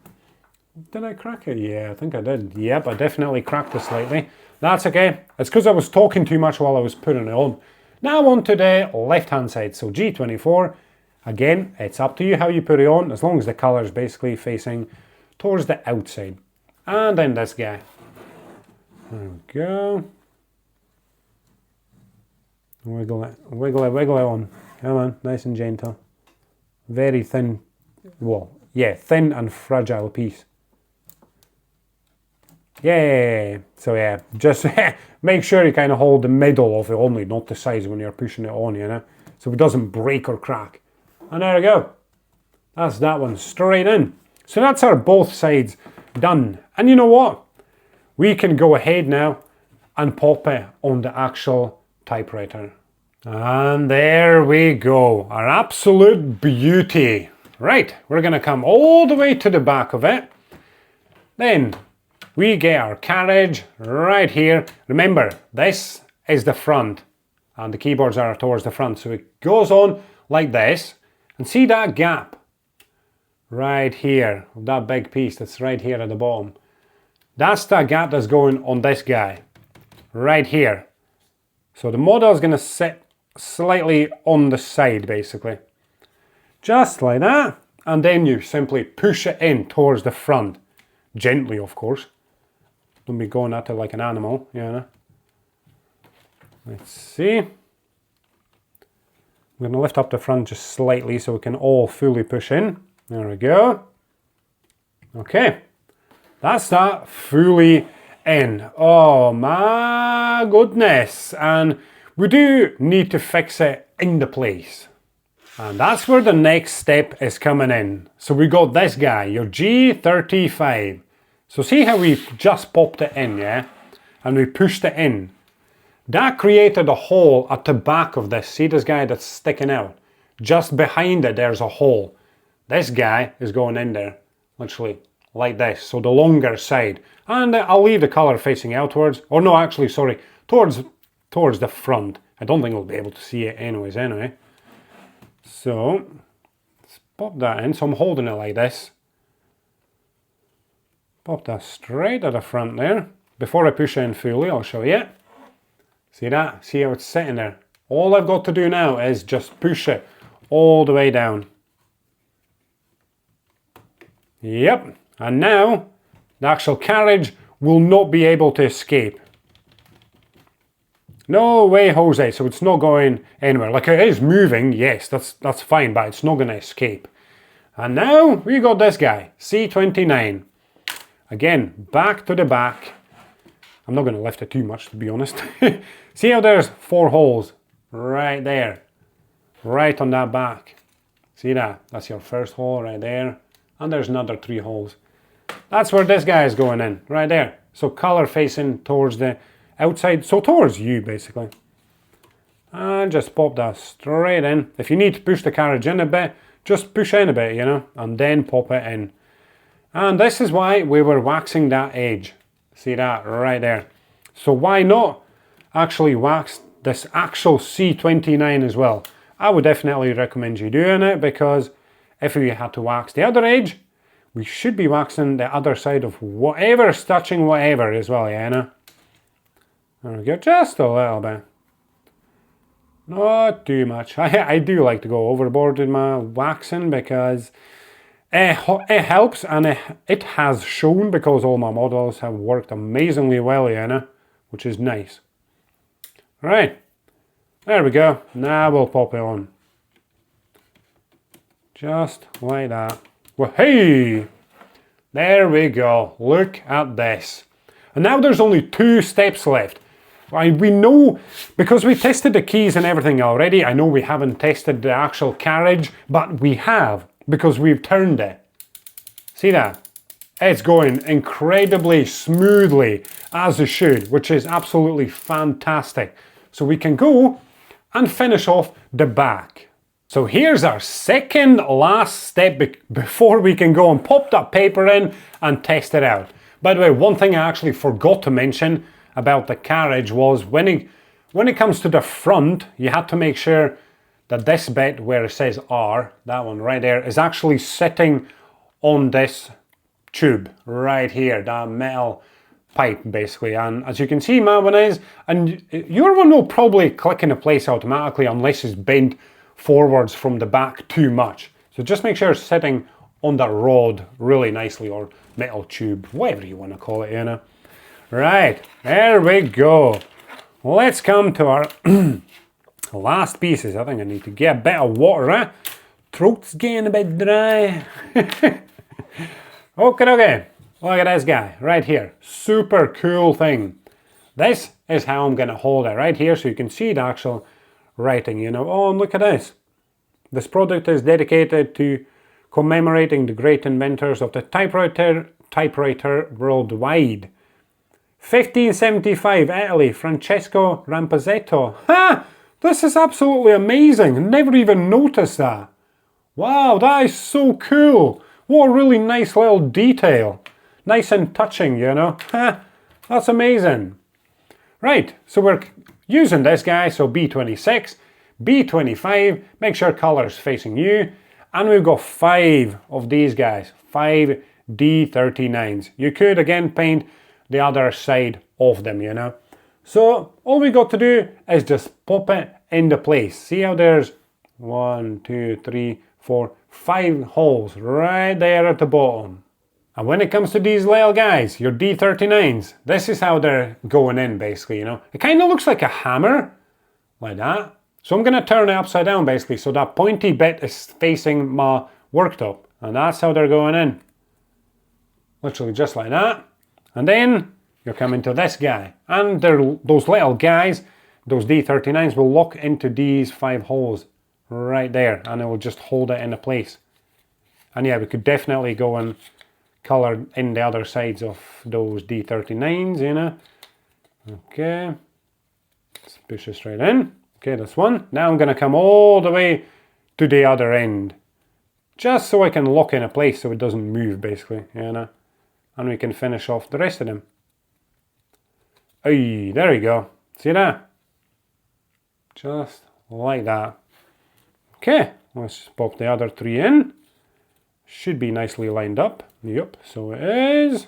Did I crack it? Yeah, I think I did. Yep, I definitely cracked it slightly. That's okay. It's because I was talking too much while I was putting it on. Now on to the left-hand side. So G24, again, it's up to you how you put it on, as long as the colour is basically facing towards the outside. And then this guy. There we go. Wiggle it, wiggle it, wiggle it on. Come on, nice and gentle. Very thin, well, yeah, thin and fragile piece. Yeah, so yeah, just make sure you kind of hold the middle of it only, not the sides when you're pushing it on, you know, so it doesn't break or crack. And there we go. That's that one straight in. So that's our both sides done. And you know what? We can go ahead now and pop it on the actual typewriter. And there we go, our absolute beauty. Right, we're going to come all the way to the back of it. Then we get our carriage right here. Remember, this is the front and the keyboards are towards the front. So it goes on like this. And see that gap right here, that big piece that's right here at the bottom. That's the gap that's going on this guy right here. So the model is going to sit slightly on the side basically. Just like that. And then you simply push it in towards the front. Gently, of course. Don't be going at it like an animal, you know. Let's see. I'm going to lift up the front just slightly so we can all fully push in. There we go. Okay. That's that fully in. Oh my goodness. And we do need to fix it into place. And that's where the next step is coming in. So we got this guy, your G35. So see how we just popped it in, yeah? And we pushed it in. That created a hole at the back of this. See this guy that's sticking out? Just behind it, there's a hole. This guy is going in there, literally like this. So the longer side. And I'll leave the color facing outwards. Or no, actually, sorry, towards the front. I don't think we'll be able to see it anyways, anyway. So, let's pop that in. So I'm holding it like this. Pop that straight at the front there. Before I push it in fully, I'll show you. See that? See how it's sitting there? All I've got to do now is just push it all the way down. Yep. And now, the actual carriage will not be able to escape. No way, Jose. So it's not going anywhere. Like it is moving, yes, that's fine, but it's not going to escape. And now we got this guy, C29. Again, back to the back. I'm not going to lift it too much, to be honest. See how there's 4 holes right there, right on that back. See that? That's your first hole right there. And there's another 3 holes. That's where this guy is going in, right there. So color facing towards the outside, so towards you basically. And just pop that straight in. If you need to push the carriage in a bit, just push in a bit, you know, and then pop it in. And this is why we were waxing that edge. See that right there. So why not actually wax this actual C29 as well? I would definitely recommend you doing it, because if we had to wax the other edge, we should be waxing the other side of whatever's touching whatever as well, yeah, know? There we go, just a little bit. Not too much. I do like to go overboard in my waxing because it helps, and it has shown, because all my models have worked amazingly well, you know, which is nice. Right, there we go. Now we'll pop it on. Just like that. Well, hey, there we go. Look at this. And now there's only 2 steps left. We know, because we tested the keys and everything already. I know we haven't tested the actual carriage, but we have, because we've turned it. See that? it's going incredibly smoothly, as it should, which is absolutely fantastic. So we can go and finish off the back. So here's our second last step before we can go and pop that paper in and test it out. By the way, one thing I actually forgot to mention about the carriage was when it comes to the front, you had to make sure that this bit where it says R, that one right there, is actually sitting on this tube right here, that metal pipe basically. And as you can see, my one is, and your one will probably click into place automatically unless it's bent forwards from the back too much. So just make sure it's sitting on that rod really nicely, or metal tube, whatever you want to call it, you know. Right, there we go. Let's come to our last pieces. I think I need to get a bit of water, eh? Throat's getting a bit dry. Okay. Look at this guy right here. Super cool thing. This is how I'm going to hold it right here so you can see the actual writing, you know. Oh, and look at this. This product is dedicated to commemorating the great inventors of the typewriter worldwide. 1575, Italy, Francesco Rampazzetto. Ha! This is absolutely amazing. Never even noticed that. Wow, that is so cool. What a really nice little detail. Nice and touching, you know. Ha! That's amazing. Right, so we're using this guy, so B26, B25, make sure color's facing you, and we've got 5 of these guys, 5 D39s. You could again paint the other side of them, you know. So all we got to do is just pop it into place. See how there's 1, 2, 3, 4, 5 holes right there at the bottom. And when it comes to these little guys, your D39s, this is how they're going in basically, you know. It kind of looks like a hammer, like that. So I'm going to turn it upside down basically, so that pointy bit is facing my worktop. And that's how they're going in. Literally just like that. And then you're coming to this guy. And those little guys, those D39s will lock into these 5 holes right there. And it will just hold it into place. And yeah, we could definitely go and color in the other sides of those D39s, you know. Okay. Let's push it straight in. Okay, that's one. Now I'm going to come all the way to the other end. Just so I can lock in a place so it doesn't move basically, you know. And we can finish off the rest of them. Hey, there we go. See that? Just like that. Okay, let's pop the other 3 in. Should be nicely lined up. Yep, so it is.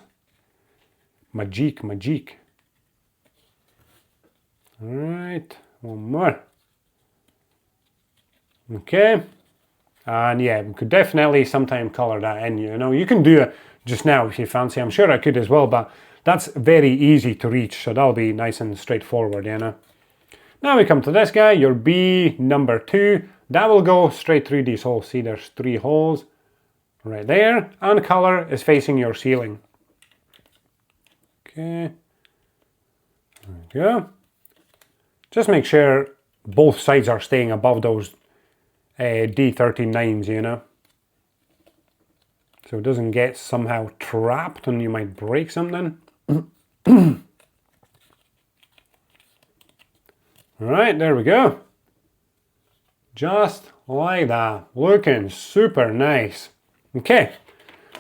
Magique. Alright, one more. Okay. And yeah, we could definitely sometime color that in, you know. You can do it just now if you fancy. I'm sure I could as well, but that's very easy to reach, so that'll be nice and straightforward, you know. Now we come to this guy, your B number 2. That will go straight through these holes. See, there's 3 holes right there, and color is facing your ceiling. Okay. There we go. Just make sure both sides are staying above those D39s, you know. So it doesn't get somehow trapped and you might break something. Alright, there we go. Just like that. Looking super nice. Okay,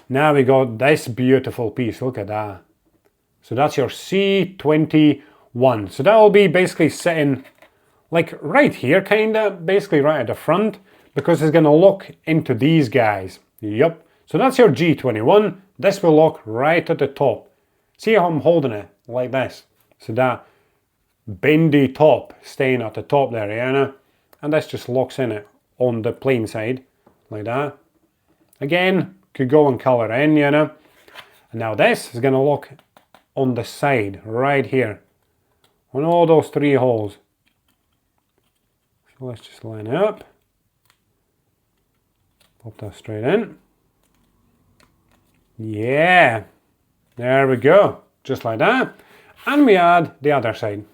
now we got this beautiful piece. Look at that. So that's your C21. So that will be basically sitting like right here, kind of, basically right at the front, because it's going to lock into these guys. Yep. So that's your G21. This will lock right at the top. See how I'm holding it like this? So that bendy top staying at the top there, you know? And this just locks in it on the plain side, like that. Again, could go and color in, you know. And now this is going to lock on the side, right here, on all those 3 holes. So let's just line it up. Pop that straight in. Yeah, there we go, just like that. And we add the other side.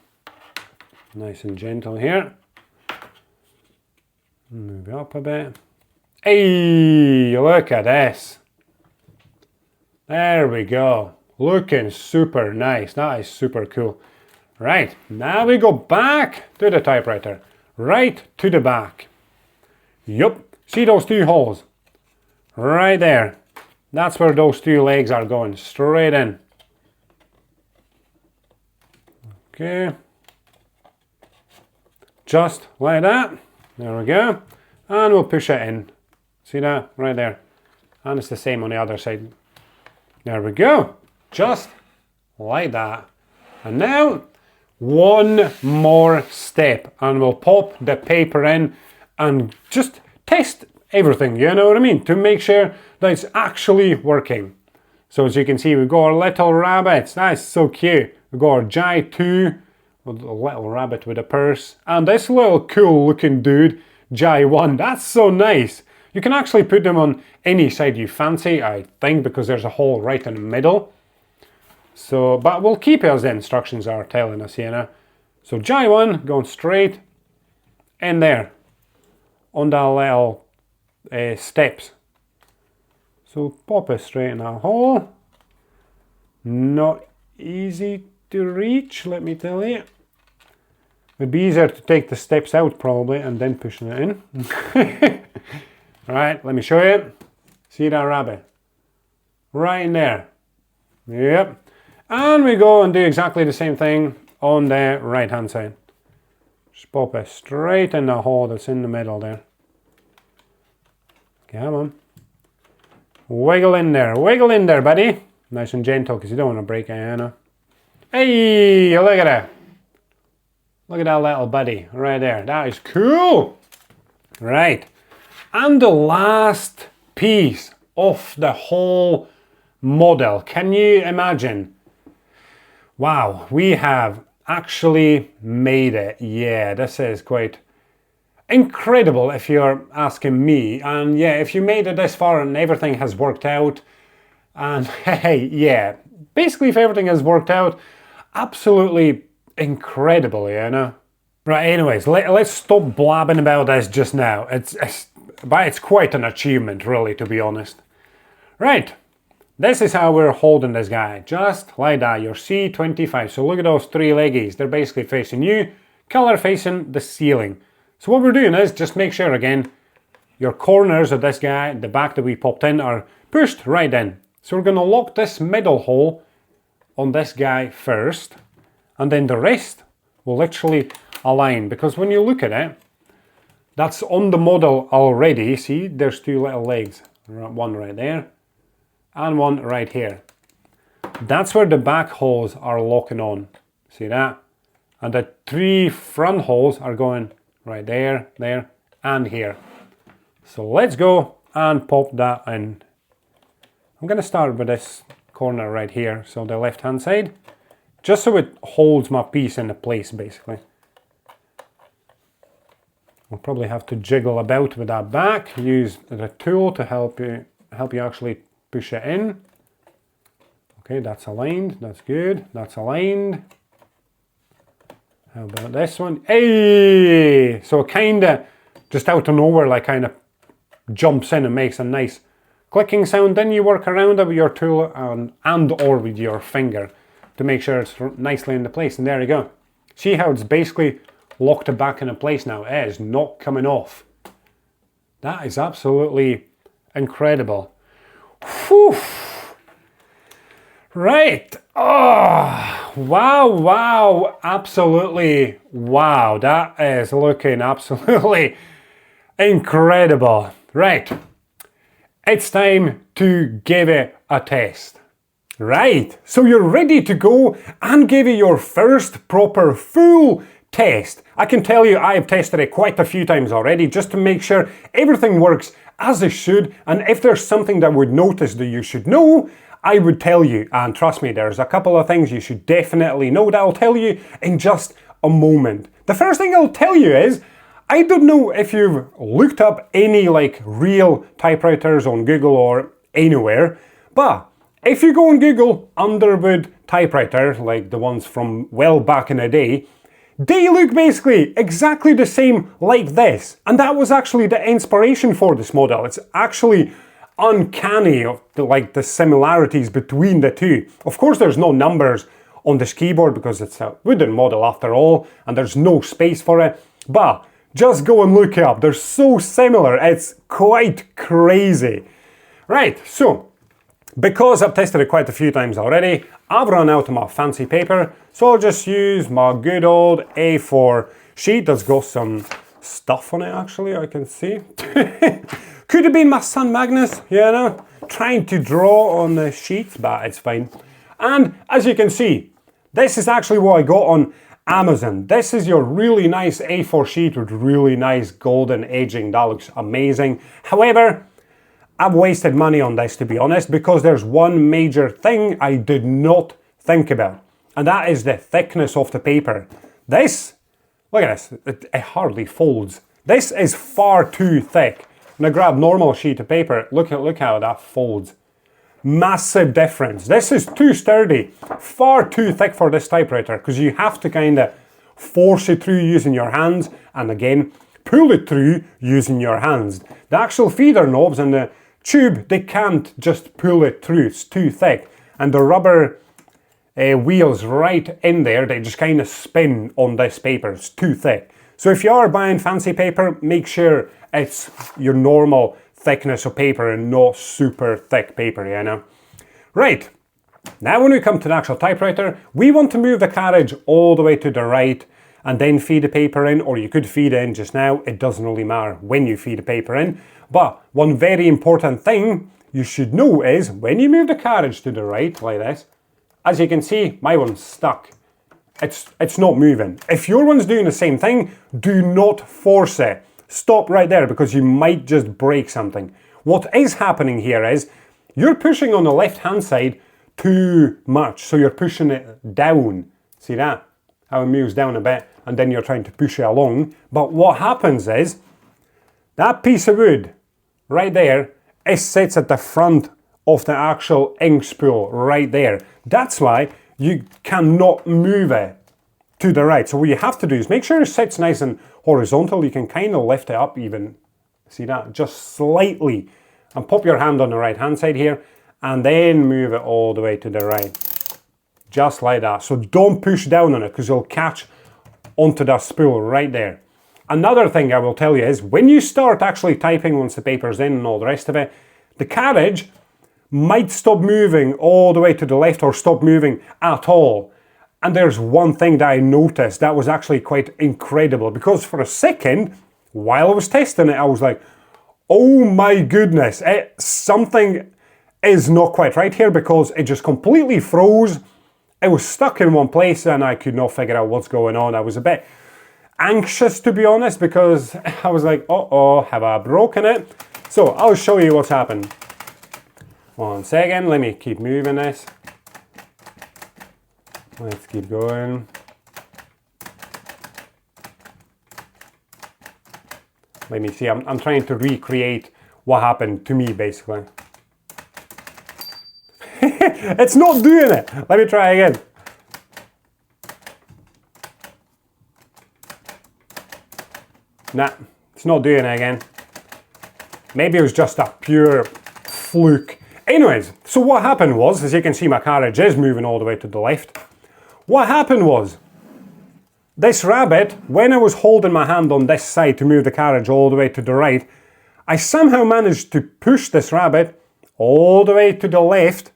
Nice and gentle here. Move it up a bit. Hey, look at this. There we go. Looking super nice. That is super cool. Right, now we go back to the typewriter. Right to the back. Yup, see those two holes? Right there. That's where those two legs are going, straight in. Okay. Just like that. There we go. And we'll push it in. See that? Right there. And it's the same on the other side. There we go. Just like that. And now, one more step. And we'll pop the paper in and just test everything, you know what I mean? To make sure that it's actually working. So as you can see, we've got our little rabbits. That's so cute. We've got our Jai 2, a little rabbit with a purse. And this little cool looking dude, Jai 1. That's so nice. You can actually put them on any side you fancy, I think, because there's a hole right in the middle. So, but we'll keep it as the instructions are telling us here now. So Jai 1 going straight in there on that little steps. So pop it straight in that hole. Not easy to reach, let me tell you. It'd be easier to take the steps out probably and then pushing it in. Right, let me show you. See that rabbit? Right in there. Yep. And we go and do exactly the same thing on the right hand side. Just pop it straight in the hole that's in the middle there. Come on. Wiggle in there, buddy. Nice and gentle because you don't want to break it, you know. Hey, look at it. Look at that little buddy right there. That is cool. Right. And the last piece of the whole model. Can you imagine? Wow, we have actually made it. Yeah, this is quite incredible if you're asking me. And yeah, if you made it this far and everything has worked out, and hey, yeah, basically if everything has worked out, absolutely incredible, you know. Right, anyways, let's stop blabbing about this just now. It's quite an achievement, really, to be honest. Right, this is how we're holding this guy, just like that, your C25. So look at those three leggies, they're basically facing you, color facing the ceiling. So what we're doing is just make sure, again, your corners of this guy, the back that we popped in, are pushed right in. So we're going to lock this middle hole on this guy first, and then the rest will literally align, because when you look at it, that's on the model already. See, there's two little legs, one right there and one right here. That's where the back holes are locking on. See that? And the three front holes are going right there, there, and here. So let's go and pop that in. I'm going to start with this corner right here, so the left hand side, just so it holds my piece into place basically. We'll probably have to jiggle about with that back, use the tool to help you actually push it in. Okay, that's aligned, that's good, that's aligned. How about this one? Hey! So kind of just out of nowhere, like kind of jumps in and makes a nice clicking sound. Then you work around it with your tool and or with your finger to make sure it's nicely into place. And there you go. See how it's basically locked it back into place now. It is not coming off. That is absolutely incredible. Whew. Right. Oh, wow, wow. Absolutely wow. That is looking absolutely incredible. Right. It's time to give it a test. Right. So you're ready to go and give it your first proper full test. I can tell you I've tested it quite a few times already just to make sure everything works as it should, and if there's something that would notice that you should know, I would tell you. And trust me, there's a couple of things you should definitely know that I'll tell you in just a moment. The first thing I'll tell you is, I don't know if you've looked up any like real typewriters on Google or anywhere, but if you go on Google Underwood typewriter, like the ones from well back in the day, they look basically exactly the same like this. And that was actually the inspiration for this model. It's actually uncanny of the similarities between the two. Of course, there's no numbers on this keyboard because it's a wooden model after all, and there's no space for it. But just go and look it up. They're so similar. It's quite crazy. Right, so because I've tested it quite a few times already, I've run out of my fancy paper, so I'll just use my good old A4 sheet that's got some stuff on it, actually, I can see. Could have been my son Magnus, you know, trying to draw on the sheet, but it's fine. And as you can see, this is actually what I got on Amazon. This is your really nice A4 sheet with really nice golden edging. That looks amazing. However, I've wasted money on this, to be honest, because there's one major thing I did not think about, and that is the thickness of the paper. This, look at this, it hardly folds. This is far too thick. When I grab normal sheet of paper, look how that folds. Massive difference. This is too sturdy, far too thick for this typewriter, because you have to kind of force it through using your hands, and again, pull it through using your hands. The actual feeder knobs and the tube, they can't just pull it through, it's too thick. And the rubber wheels right in there, they just kind of spin on this paper, it's too thick. So if you are buying fancy paper, make sure it's your normal thickness of paper and not super thick paper, you know. Right, now when we come to the actual typewriter, we want to move the carriage all the way to the right and then feed the paper in, or you could feed it in just now. It doesn't really matter when you feed the paper in. But one very important thing you should know is when you move the carriage to the right like this, as you can see, my one's stuck. It's not moving. If your one's doing the same thing, do not force it. Stop right there because you might just break something. What is happening here is you're pushing on the left hand side too much. So you're pushing it down. See that? How it moves down a bit and then you're trying to push it along. But what happens is that piece of wood right there, it sits at the front of the actual ink spool right there. That's why you cannot move it to the right. So what you have to do is make sure it sits nice and horizontal. You can kind of lift it up even, see that, just slightly, and pop your hand on the right hand side here and then move it all the way to the right. Just like that. So don't push down on it because you'll catch onto that spool right there. Another thing I will tell you is when you start actually typing once the paper's in and all the rest of it, the carriage might stop moving all the way to the left or stop moving at all. And there's one thing that I noticed that was actually quite incredible, because for a second, while I was testing it, I was like, oh my goodness, something is not quite right here, because it just completely froze. It was stuck in one place and I could not figure out what's going on. I was a bit anxious, to be honest, because I was like, uh-oh, have I broken it? So I'll show you what's happened. 1 second, let me keep moving this. Let's keep going. Let me see, I'm trying to recreate what happened to me, basically. It's not doing it. Let me try again. Nah, it's not doing it again. Maybe it was just a pure fluke. Anyways, so what happened was, as you can see, my carriage is moving all the way to the left. What happened was, this rabbit, when I was holding my hand on this side to move the carriage all the way to the right, I somehow managed to push this rabbit all the way to the left,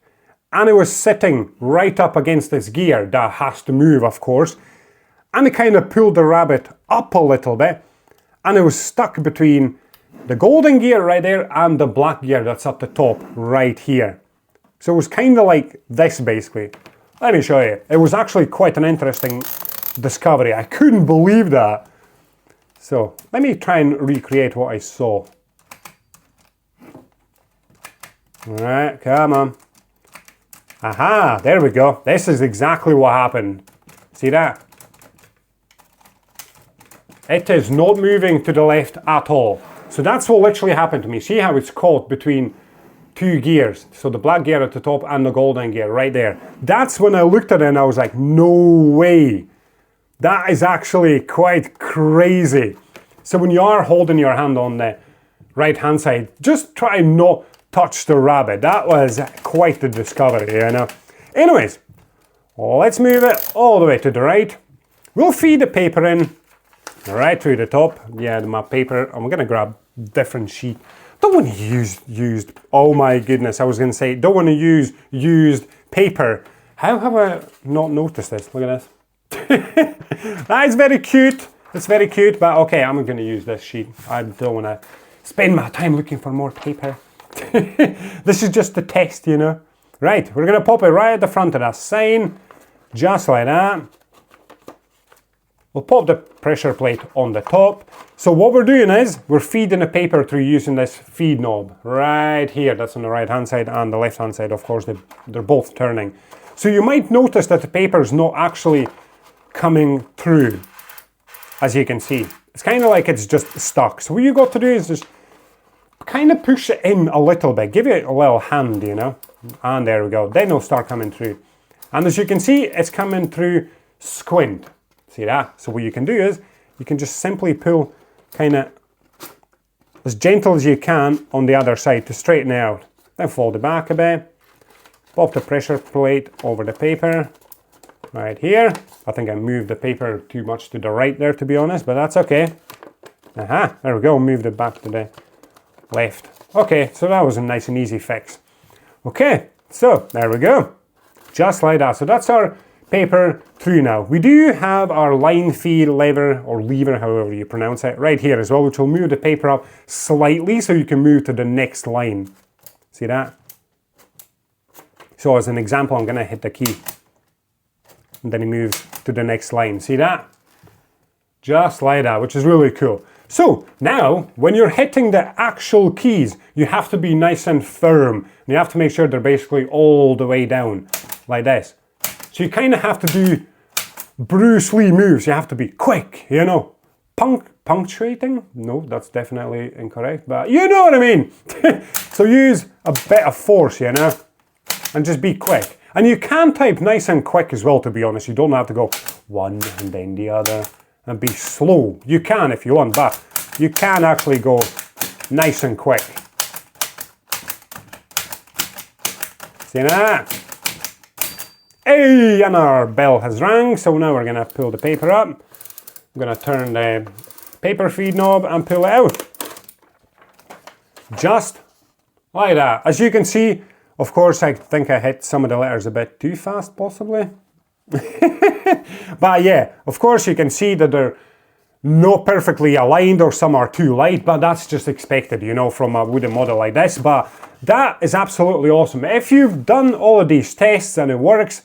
and it was sitting right up against this gear that has to move, of course, and it kind of pulled the rabbit up a little bit, and it was stuck between the golden gear right there and the black gear that's at the top right here. So it was kind of like this, basically. Let me show you. It was actually quite an interesting discovery. I couldn't believe that. So let me try and recreate what I saw. All right, come on. Aha, there we go. This is exactly what happened. See that? It is not moving to the left at all. So that's what literally happened to me. See how it's caught between two gears. So the black gear at the top and the golden gear right there. That's when I looked at it and I was like, no way. That is actually quite crazy. So when you are holding your hand on the right hand side, just try not touch the rabbit. That was quite the discovery, you know. Anyways, let's move it all the way to the right. We'll feed the paper in right through the top. Yeah, my paper, I'm gonna grab different sheet. Don't want to use used, oh my goodness, I was gonna say, don't want to use used paper. How have I not noticed this? Look at this. That's very cute. It's very cute, but okay, I'm gonna use this sheet. I don't wanna spend my time looking for more paper. This is just a test, you know. Right, we're gonna pop it right at the front of that sign, just like that. We'll pop the pressure plate on the top. So what we're doing is, we're feeding the paper through using this feed knob right here. That's on the right hand side and the left hand side, of course, they're both turning. So you might notice that the paper is not actually coming through, as you can see. It's kind of like it's just stuck. So what you got to do is just kind of push it in a little bit. Give it a little hand, you know. And there we go. Then it'll start coming through. And as you can see, it's coming through squint. See that? So what you can do is, you can just simply pull kind of as gentle as you can on the other side to straighten it out. Then fold it back a bit. Pop the pressure plate over the paper. Right here. I think I moved the paper too much to the right there, to be honest, but that's okay. Aha, there we go. Moved it back to the left. Okay, so that was a nice and easy fix. Okay, so there we go. Just like that. So that's our paper through now. We do have our line feed lever, or lever, however you pronounce it, right here as well, which will move the paper up slightly so you can move to the next line. See that? So as an example, I'm going to hit the key. And then it moves to the next line. See that? Just like that, which is really cool. So now, when you're hitting the actual keys, you have to be nice and firm. And you have to make sure they're basically all the way down, like this. So you kind of have to do Bruce Lee moves. You have to be quick, you know. Punctuating? No, that's definitely incorrect, but you know what I mean. So use a bit of force, you know, and just be quick. And you can type nice and quick as well, to be honest. You don't have to go one and then the other and be slow. You can if you want, but you can actually go nice and quick. See that? Hey, and our bell has rang, so now we're gonna pull the paper up. I'm gonna turn the paper feed knob and pull it out. Just like that. As you can see, of course, I think I hit some of the letters a bit too fast, possibly. But yeah, of course you can see that they're not perfectly aligned, or some are too light, but that's just expected, you know, from a wooden model like this. But that is absolutely awesome. If you've done all of these tests and it works,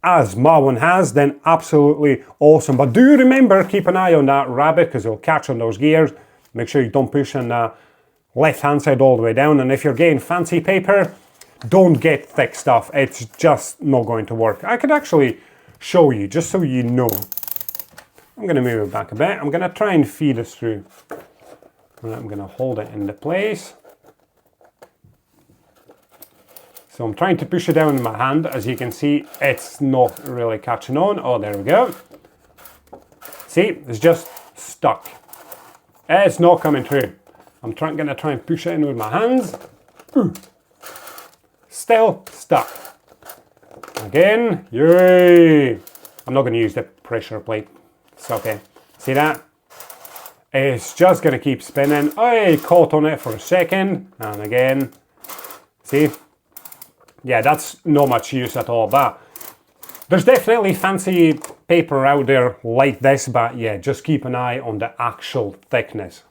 as my one has, then absolutely awesome. But do remember, keep an eye on that rabbit, because it'll catch on those gears. Make sure you don't push on the left hand side all the way down. And if you're getting fancy paper, don't get thick stuff. It's just not going to work. I could actually show you, just so you know. I'm going to move it back a bit. I'm going to try and feed this through. And I'm going to hold it into place. So I'm trying to push it down in my hand. As you can see, it's not really catching on. Oh, there we go. See, it's just stuck. It's not coming through. I'm going to try and push it in with my hands. Ooh. Still stuck. Again, yay! I'm not going to use the pressure plate. It's okay. See that? It's just going to keep spinning. I caught on it for a second, and again. See? Yeah, that's not much use at all, but there's definitely fancy paper out there like this, but yeah, just keep an eye on the actual thickness.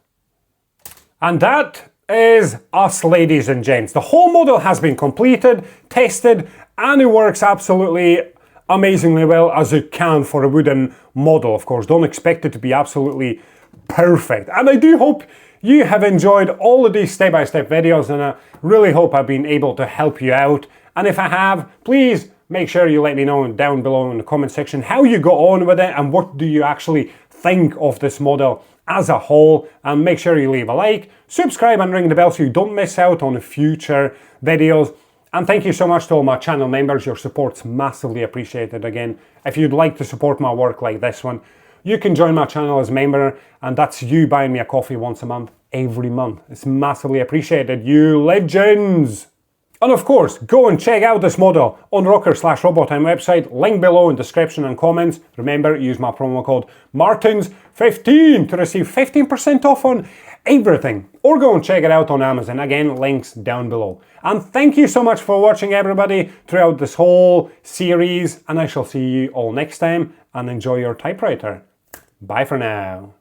And that is us, ladies and gents. The whole model has been completed, tested, and it works absolutely amazingly well, as it can for a wooden model. Of course, don't expect it to be absolutely perfect. And I do hope you have enjoyed all of these step-by-step videos, and I really hope I've been able to help you out. And if I have, please make sure you let me know down below in the comment section how you got on with it, and what do you actually think of this model as a whole. And make sure you leave a like, subscribe and ring the bell so you don't miss out on future videos. And thank you so much to all my channel members. Your support's massively appreciated. Again, if you'd like to support my work like this one, you can join my channel as a member, and that's you buying me a coffee once a month every month. It's massively appreciated, you legends! And of course, go and check out this model on ROKR/Robotime website, link below in description and comments. Remember, use my promo code MARTINS15 to receive 15% off on everything. Or go and check it out on Amazon. Again, links down below. And thank you so much for watching, everybody, throughout this whole series. And I shall see you all next time, and enjoy your typewriter. Bye for now.